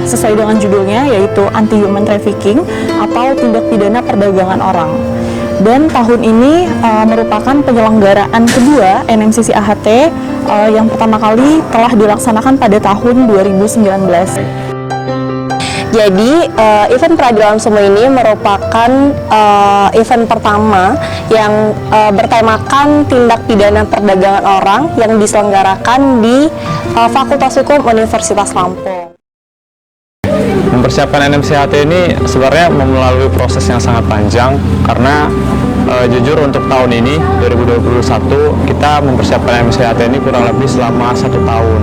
sesuai dengan judulnya, yaitu Anti Human Trafficking atau tindak pidana perdagangan orang. Dan tahun ini merupakan penyelenggaraan kedua NMCC AHT yang pertama kali telah dilaksanakan pada tahun 2019. Jadi event peradilan semu ini merupakan event pertama yang bertemakan tindak pidana perdagangan orang yang diselenggarakan di Fakultas Hukum Universitas Lampung. Mempersiapkan NMCC AHT ini sebenarnya melalui proses yang sangat panjang karena jujur untuk tahun ini 2021 kita mempersiapkan NMCC AHT ini kurang lebih selama 1 tahun.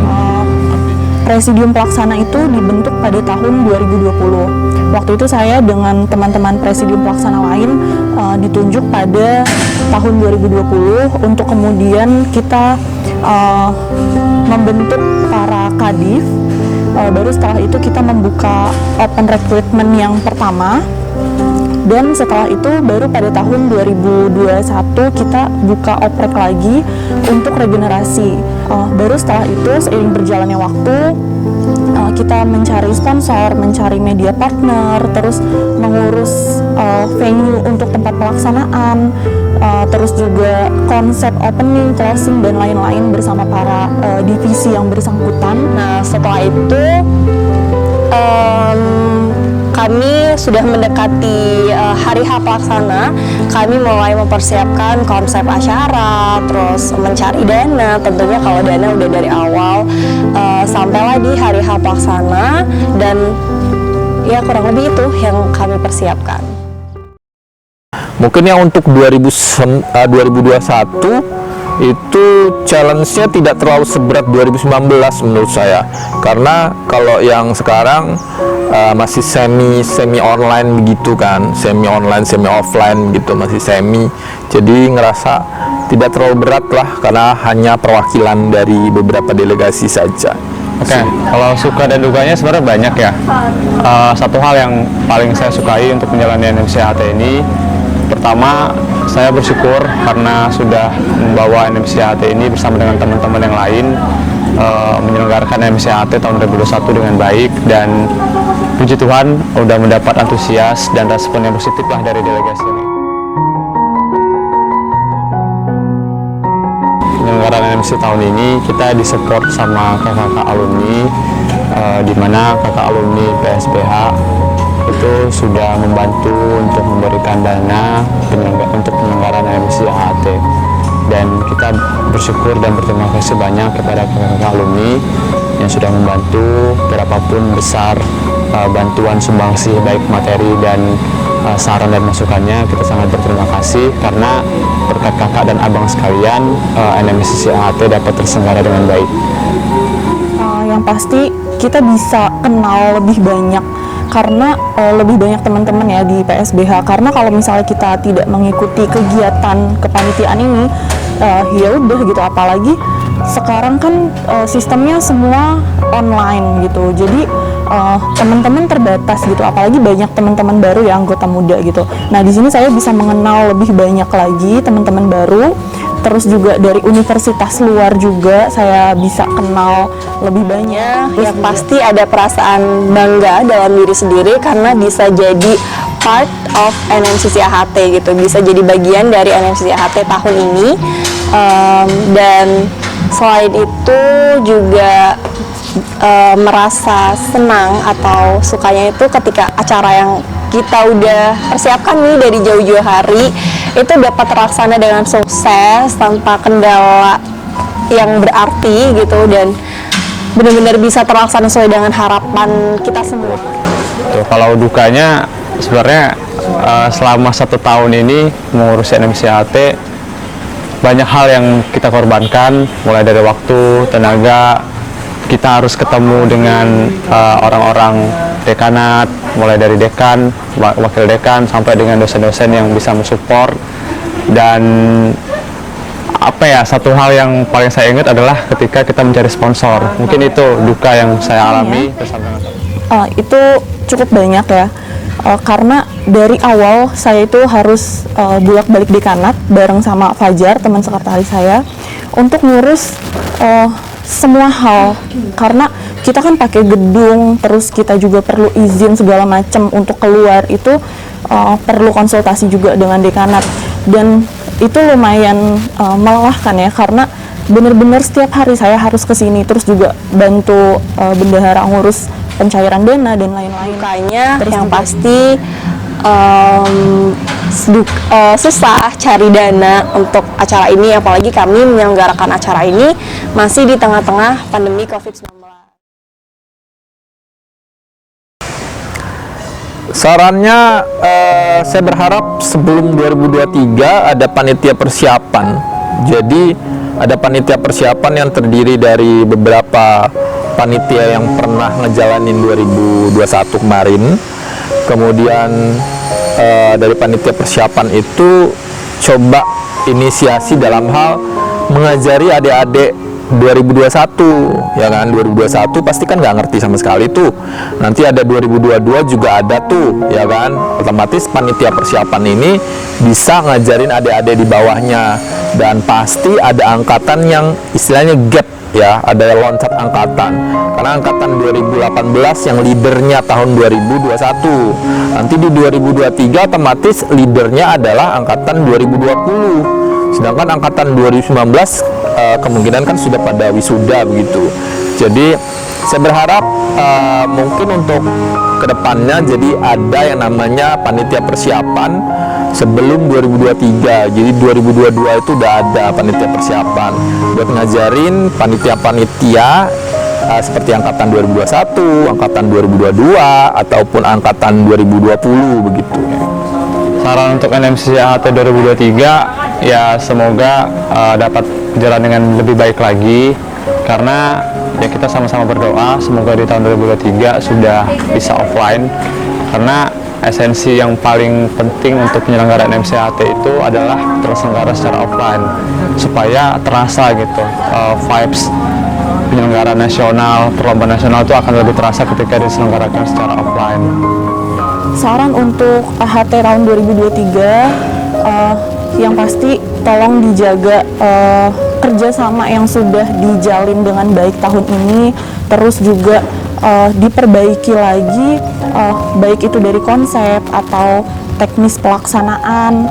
Presidium pelaksana itu dibentuk pada tahun 2020. Waktu itu saya dengan teman-teman presidium pelaksana lain ditunjuk pada tahun 2020 untuk kemudian kita membentuk para kadif. Baru setelah itu kita membuka open recruitment yang pertama, dan setelah itu baru pada tahun 2021 kita buka oprek lagi untuk regenerasi. Baru setelah itu seiring berjalannya waktu kita mencari sponsor, mencari media partner, terus mengurus venue untuk tempat pelaksanaan, terus juga konsep opening, closing, dan lain-lain bersama para divisi yang bersangkutan. Nah, setelah itu kami sudah mendekati hari H pelaksana. Kami mulai mempersiapkan konsep acara, terus mencari dana. Tentunya kalau dana udah dari awal, sampailah di hari H pelaksana, dan ya kurang lebih itu yang kami persiapkan. Mungkin yang untuk 2021 itu challenge-nya tidak terlalu seberat 2019 menurut saya, karena kalau yang sekarang masih semi online begitu kan, semi online semi offline gitu, masih semi, jadi ngerasa tidak terlalu berat lah karena hanya perwakilan dari beberapa delegasi saja. Oke, kalau suka dan dukanya sebenarnya banyak ya. Satu hal yang paling saya sukai untuk menjalani NMCC AHT ini, pertama, saya bersyukur karena sudah membawa NMCC AHT ini bersama dengan teman-teman yang lain menyelenggarakan NMCC AHT tahun 2021 dengan baik, dan puji Tuhan sudah mendapat antusias dan respon yang positif lah dari delegasi ini. Penyelenggaraan NMCC tahun ini kita disupport sama kakak-kakak alumni, di mana kakak alumni PSBH itu sudah membantu untuk memberikan dana untuk penyelenggaraan NMCC AHT, dan kita bersyukur dan berterima kasih banyak kepada kakak-kakak alumni yang sudah membantu berapapun besar bantuan sumbangsi baik materi dan saran dan masukannya. Kita sangat berterima kasih karena berkat kakak dan abang sekalian NMCC AHT dapat terselenggara dengan baik. Yang pasti kita bisa kenal lebih banyak karena lebih banyak teman-teman ya di PSBH, karena kalau misalnya kita tidak mengikuti kegiatan kepanitiaan ini ya udah gitu, apalagi sekarang kan sistemnya semua online gitu, jadi teman-teman terbatas gitu, apalagi banyak teman-teman baru ya, anggota muda gitu. Nah, di sini saya bisa mengenal lebih banyak lagi teman-teman baru, terus juga dari universitas luar juga saya bisa kenal lebih banyak. Ya pasti ada perasaan bangga dalam diri sendiri karena bisa jadi part of NMCC AHT gitu, bisa jadi bagian dari NMCC AHT tahun ini. Dan selain itu juga merasa senang atau sukanya itu ketika acara yang kita udah persiapkan nih dari jauh-jauh hari itu dapat terlaksana dengan sukses tanpa kendala yang berarti gitu, dan benar-benar bisa terlaksana sesuai dengan harapan kita semua. Tuh, kalau dukanya sebenarnya selama 1 tahun ini mengurus NMCC AHT banyak hal yang kita korbankan, mulai dari waktu, tenaga. Kita harus ketemu dengan orang-orang dekanat, mulai dari dekan, wakil dekan, sampai dengan dosen-dosen yang bisa mensupport. Dan apa ya, satu hal yang paling saya ingat adalah ketika kita mencari sponsor. Mungkin itu duka yang saya alami. Itu cukup banyak ya, karena dari awal saya itu harus bolak-balik dekanat bareng sama Fajar, teman sekretaris saya, untuk ngurus semua hal, karena kita kan pakai gedung, terus kita juga perlu izin segala macam untuk keluar, itu perlu konsultasi juga dengan dekanat, dan itu lumayan melelahkan ya, karena benar-benar setiap hari saya harus kesini, terus juga bantu bendahara ngurus pencairan dana dan lain-lain. Makanya yang pasti susah cari dana untuk acara ini, apalagi kami menyelenggarakan acara ini masih di tengah-tengah pandemi COVID-19. Sarannya, saya berharap sebelum 2023 ada panitia persiapan. Jadi ada panitia persiapan yang terdiri dari beberapa panitia yang pernah ngejalanin 2021 kemarin. Kemudian dari panitia persiapan itu coba inisiasi dalam hal mengajari adik-adik 2021, ya kan, 2021 pasti kan nggak ngerti sama sekali tuh. Nanti ada 2022 juga ada tuh, ya kan. Otomatis panitia persiapan ini bisa ngajarin adik-adik di bawahnya, dan pasti ada angkatan yang istilahnya gap ya, ada loncat angkatan. Karena angkatan 2018 yang leadernya tahun 2021. Nanti di 2023 otomatis leadernya adalah angkatan 2020. Sedangkan angkatan 2019 kemungkinan kan sudah pada wisuda begitu. Jadi saya berharap mungkin untuk kedepannya jadi ada yang namanya panitia persiapan sebelum 2023. Jadi 2022 itu udah ada panitia persiapan buat ngajarin panitia-panitia seperti angkatan 2021, angkatan 2022 ataupun angkatan 2020 begitu. Saran untuk NMCC AHT 2023 ya, semoga dapat berjalan dengan lebih baik lagi, karena ya kita sama-sama berdoa semoga di tahun 2023 sudah bisa offline, karena esensi yang paling penting untuk penyelenggaraan NMCC itu adalah terselenggara secara offline supaya terasa gitu, vibes penyelenggaraan nasional, perlombaan nasional itu akan lebih terasa ketika diselenggarakan secara offline. Saran untuk AHT tahun 2023, yang pasti tolong dijaga kerjasama yang sudah dijalin dengan baik tahun ini, terus juga diperbaiki lagi, baik itu dari konsep atau teknis pelaksanaan,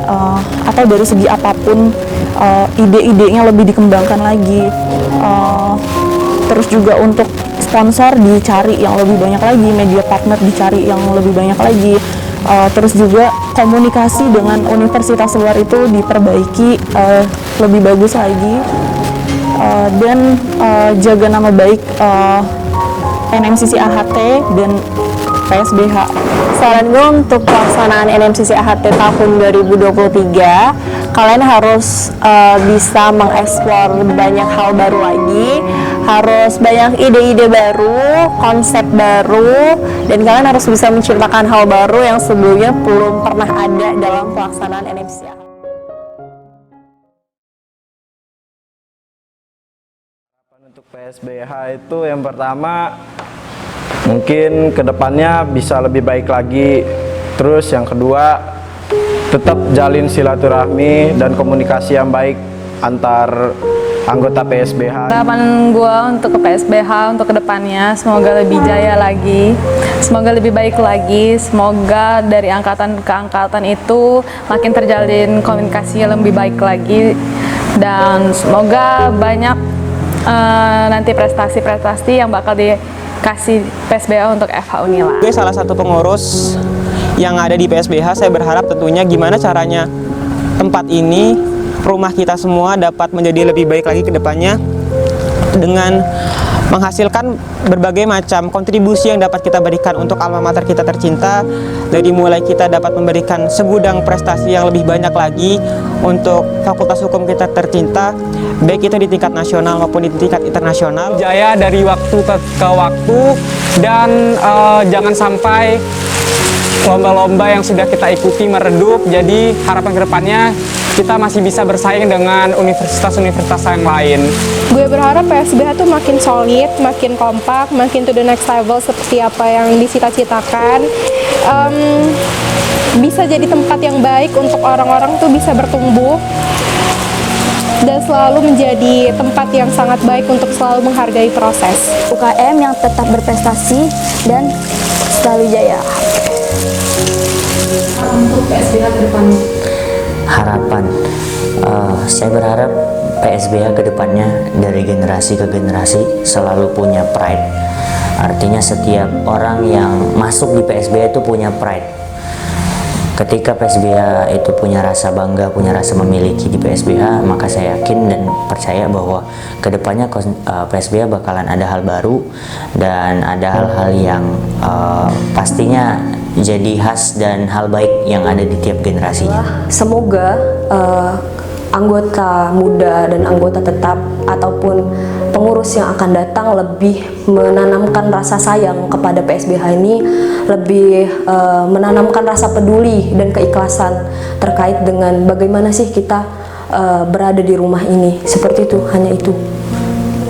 atau dari segi apapun, ide-idenya lebih dikembangkan lagi. Terus juga untuk sponsor dicari yang lebih banyak lagi, media partner dicari yang lebih banyak lagi, terus juga komunikasi dengan universitas luar itu diperbaiki lebih bagus lagi, dan jaga nama baik NMCC AHT dan PSBH. Saran gue untuk pelaksanaan NMCC AHT tahun 2023, kalian harus bisa mengeksplor banyak hal baru lagi, harus banyak ide-ide baru, konsep baru, dan kalian harus bisa menciptakan hal baru yang sebelumnya belum pernah ada dalam pelaksanaan NMCC AHT. Untuk PSBH itu yang pertama mungkin kedepannya bisa lebih baik lagi. Terus yang kedua tetap jalin silaturahmi dan komunikasi yang baik antar anggota PSBH. Harapan gue untuk ke PSBH untuk kedepannya semoga lebih jaya lagi, semoga lebih baik lagi, semoga dari angkatan ke angkatan itu makin terjalin komunikasi yang lebih baik lagi, dan semoga banyak nanti prestasi-prestasi yang bakal dikasih PSBH untuk FH Unila. Gue salah satu pengurus yang ada di PSBH, saya berharap tentunya gimana caranya tempat ini, rumah kita semua dapat menjadi lebih baik lagi ke depannya. dengan menghasilkan berbagai macam kontribusi yang dapat kita berikan untuk alma mater kita tercinta. Dari mulai kita dapat memberikan segudang prestasi yang lebih banyak lagi untuk Fakultas Hukum kita tercinta, baik itu di tingkat nasional maupun di tingkat internasional. Jaya dari waktu ke waktu, dan jangan sampai lomba-lomba yang sudah kita ikuti meredup. Jadi harapan kedepannya kita masih bisa bersaing dengan universitas-universitas yang lain. Gue berharap PSBH tuh makin solid, makin kompak, makin to the next level seperti apa yang disita-citakan. Bisa jadi tempat yang baik untuk orang-orang tuh bisa bertumbuh dan selalu menjadi tempat yang sangat baik untuk selalu menghargai proses. UKM yang tetap berprestasi dan selalu jaya. Untuk PSBH ke depannya. Harapan, saya berharap PSBH ke depannya dari generasi ke generasi selalu punya pride. Artinya setiap orang yang masuk di PSBH itu punya pride. Ketika PSBH itu punya rasa bangga, punya rasa memiliki di PSBH, maka saya yakin dan percaya bahwa kedepannya PSBH bakalan ada hal baru dan ada hal-hal yang pastinya jadi khas dan hal baik yang ada di tiap generasinya. Semoga anggota muda dan anggota tetap ataupun pengurus yang akan datang lebih menanamkan rasa sayang kepada PSBH ini, lebih menanamkan rasa peduli dan keikhlasan terkait dengan bagaimana sih kita berada di rumah ini. Seperti itu, hanya itu.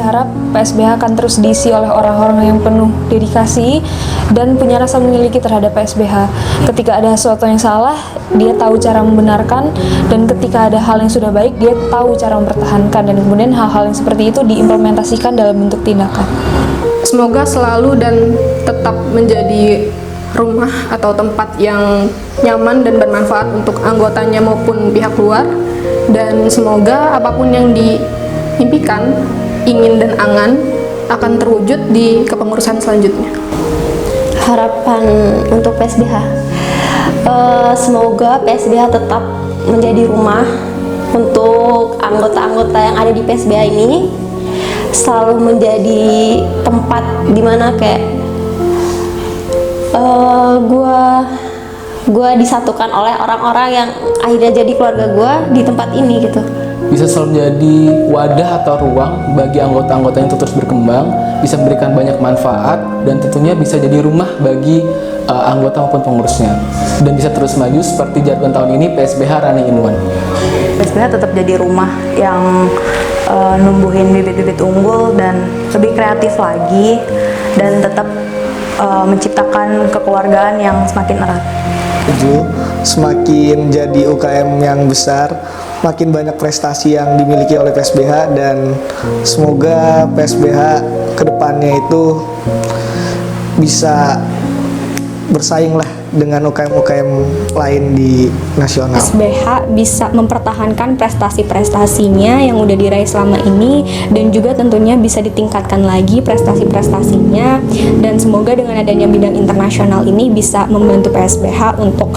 Berharap PSBH akan terus diisi oleh orang-orang yang penuh dedikasi dan punya rasa memiliki terhadap PSBH. Ketika ada sesuatu yang salah, dia tahu cara membenarkan, dan ketika ada hal yang sudah baik, dia tahu cara mempertahankan, dan kemudian hal-hal yang seperti itu diimplementasikan dalam bentuk tindakan. Semoga selalu dan tetap menjadi rumah atau tempat yang nyaman dan bermanfaat untuk anggotanya maupun pihak luar, dan semoga apapun yang diimpikan, ingin dan angan akan terwujud di kepengurusan selanjutnya. Harapan untuk PSBH, semoga PSBH tetap menjadi rumah untuk anggota-anggota yang ada di PSBH ini, selalu menjadi tempat dimana kayak gue disatukan oleh orang-orang yang akhirnya jadi keluarga gue di tempat ini gitu. Bisa selalu menjadi wadah atau ruang bagi anggota-anggotanya untuk terus berkembang, bisa memberikan banyak manfaat, dan tentunya bisa jadi rumah bagi anggota maupun pengurusnya, dan bisa terus maju seperti jargon tahun ini PSBH Running in One. PSBH tetap jadi rumah yang numbuhin bibit-bibit unggul dan lebih kreatif lagi, dan tetap menciptakan kekeluargaan yang semakin erat. Semakin jadi UKM yang besar, makin banyak prestasi yang dimiliki oleh PSBH, dan semoga PSBH kedepannya itu bisa bersaing lah dengan UKM-UKM lain di nasional. PSBH bisa mempertahankan prestasi-prestasinya yang udah diraih selama ini, dan juga tentunya bisa ditingkatkan lagi prestasi-prestasinya, dan semoga dengan adanya bidang internasional ini bisa membantu PSBH untuk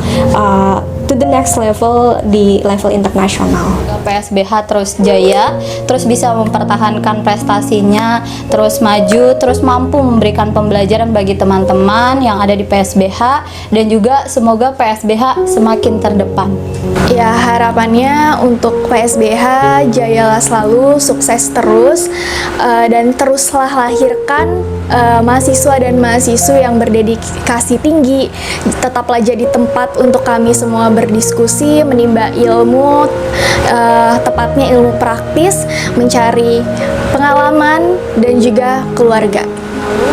to the next level di level internasional. PSBH terus jaya, terus bisa mempertahankan prestasinya, terus maju, terus mampu memberikan pembelajaran bagi teman-teman yang ada di PSBH, dan juga semoga PSBH semakin terdepan. Ya, harapannya untuk PSBH jayalah selalu, sukses terus, dan teruslah lahirkan mahasiswa dan mahasiswa yang berdedikasi tinggi. Tetaplah jadi tempat untuk kami semua berdiskusi, menimba ilmu, tepatnya ilmu praktis, mencari pengalaman dan juga keluarga.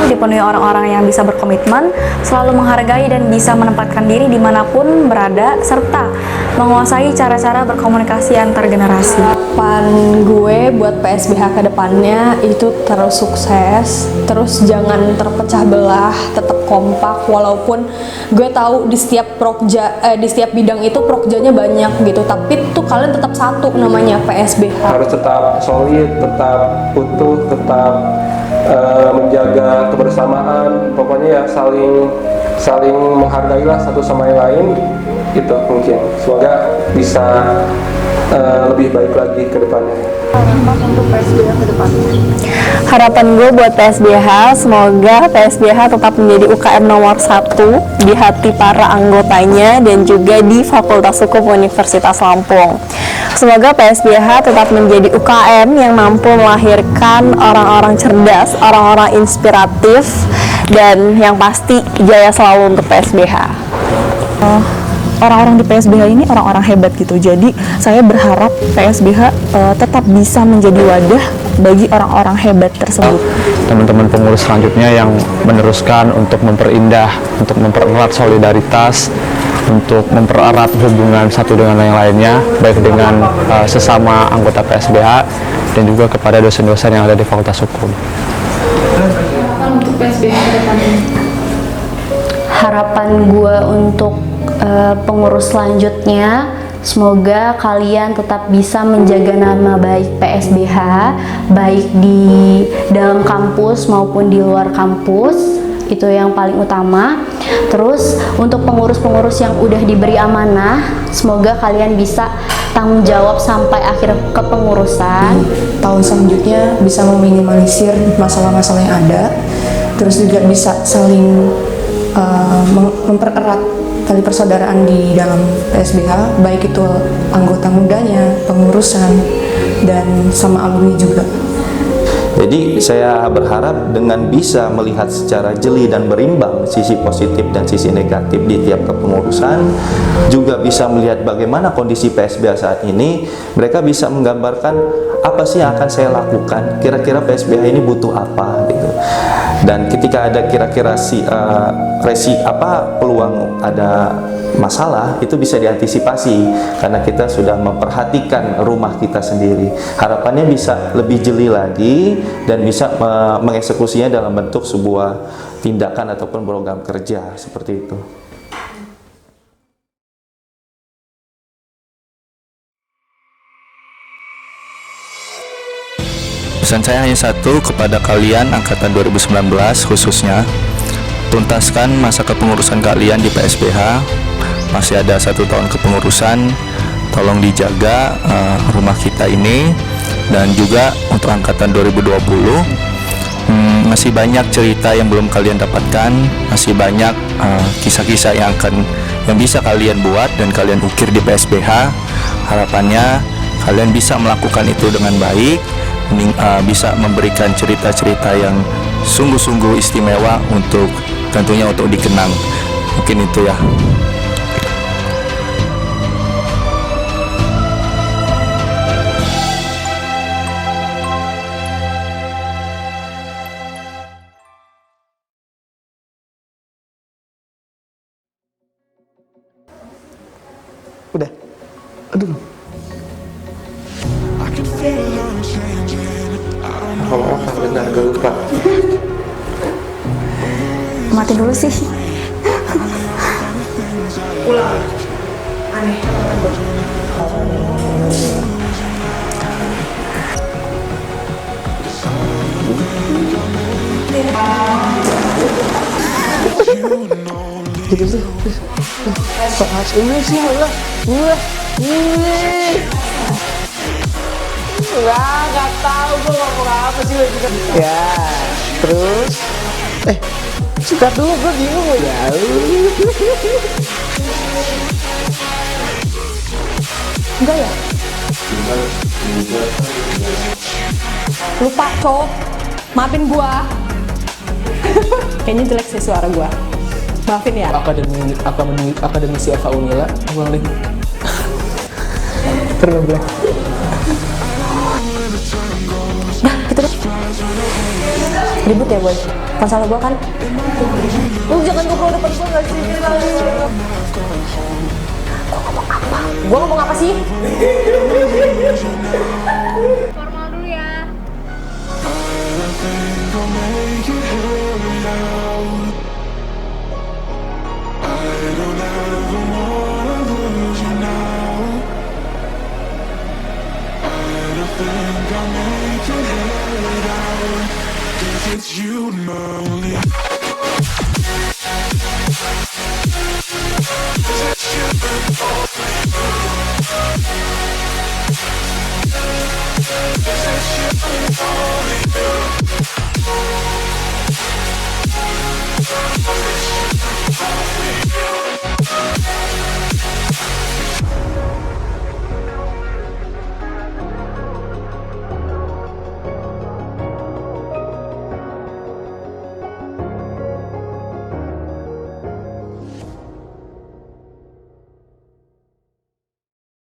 Dipenuhi orang-orang yang bisa berkomitmen, selalu menghargai dan bisa menempatkan diri dimanapun berada, serta menguasai cara-cara berkomunikasi antar generasi. Harapan gue buat PSBH ke depannya itu terus sukses, terus jangan terpecah belah, tetap kompak, walaupun gue tahu di setiap di setiap bidang itu prokjanya banyak gitu, tapi tuh kalian tetap satu, namanya PSBH. Harus tetap solid, tetap utuh, tetap menjaga kebersamaan, pokoknya ya saling menghargailah satu sama yang lain, gitu mungkin. Semoga bisa lebih baik lagi ke depannya. Untuk PSBH ke depannya. Harapan gue buat PSBH, semoga PSBH tetap menjadi UKM nomor 1 di hati para anggotanya dan juga di Fakultas Hukum Universitas Lampung. Semoga PSBH tetap menjadi UKM yang mampu melahirkan orang-orang cerdas, orang-orang inspiratif, dan yang pasti jaya selalu untuk PSBH. Orang-orang di PSBH ini orang-orang hebat gitu. Jadi saya berharap PSBH tetap bisa menjadi wadah bagi orang-orang hebat tersebut. Teman-teman pengurus selanjutnya yang meneruskan untuk memperindah, untuk mempererat solidaritas, untuk mempererat hubungan satu dengan yang lainnya, baik dengan sesama anggota PSBH dan juga kepada dosen-dosen yang ada di Fakultas Hukum. Untuk PSBH ke depannya. Harapan gue untuk pengurus selanjutnya, semoga kalian tetap bisa menjaga nama baik PSBH, baik di dalam kampus maupun di luar kampus. Itu yang paling utama. Terus untuk pengurus-pengurus yang udah diberi amanah, semoga kalian bisa tanggung jawab sampai akhir kepengurusan. Tahun selanjutnya bisa meminimalisir masalah-masalah yang ada, terus juga bisa saling mempererat tali persaudaraan di dalam PSBH, baik itu anggota mudanya, pengurusan, dan sama alumni juga. Jadi saya berharap dengan bisa melihat secara jeli dan berimbang sisi positif dan sisi negatif di tiap kepengurusan, juga bisa melihat bagaimana kondisi PSBH saat ini, mereka bisa menggambarkan apa sih yang akan saya lakukan, kira-kira PSBH ini butuh apa gitu. Dan ketika ada kira-kira peluang ada masalah, itu bisa diantisipasi karena kita sudah memperhatikan rumah kita sendiri. Harapannya bisa lebih jeli lagi dan bisa mengeksekusinya dalam bentuk sebuah tindakan ataupun program kerja seperti itu. Pesan saya hanya satu kepada kalian angkatan 2019 khususnya, tuntaskan masa kepengurusan kalian di PSBH. Masih ada 1 tahun kepengurusan, tolong dijaga rumah kita ini. Dan juga untuk angkatan 2020, masih banyak cerita yang belum kalian dapatkan, masih banyak kisah-kisah yang bisa kalian buat dan kalian ukir di PSBH. Harapannya kalian bisa melakukan itu dengan baik, bisa memberikan cerita-cerita yang sungguh-sungguh istimewa untuk tentunya untuk dikenang. Mungkin itu ya. Udah. Aduh. Oh, benar, gue lupa. Mati dulu sih. Ulang. Aneh. Gitu tuh. Pas ini sih Nggak tahu gue ngomong apa sih lo juga. Ya, terus sikat dulu, gue bingung ya. Enggak ya? Lupa, cowok. Maafin gua. Kayaknya jelek sih suara gua. Maafin ya. Akademisi Eva Unila, boleh. Terus Dah, gitu deh. Ribut ya, boy. Kan salah gua kan. Lu jangan ngobrol depan gua, nggak sih? Gua ngomong apa sih? Formal dulu ya. It's you and only. It's you and only. Only you.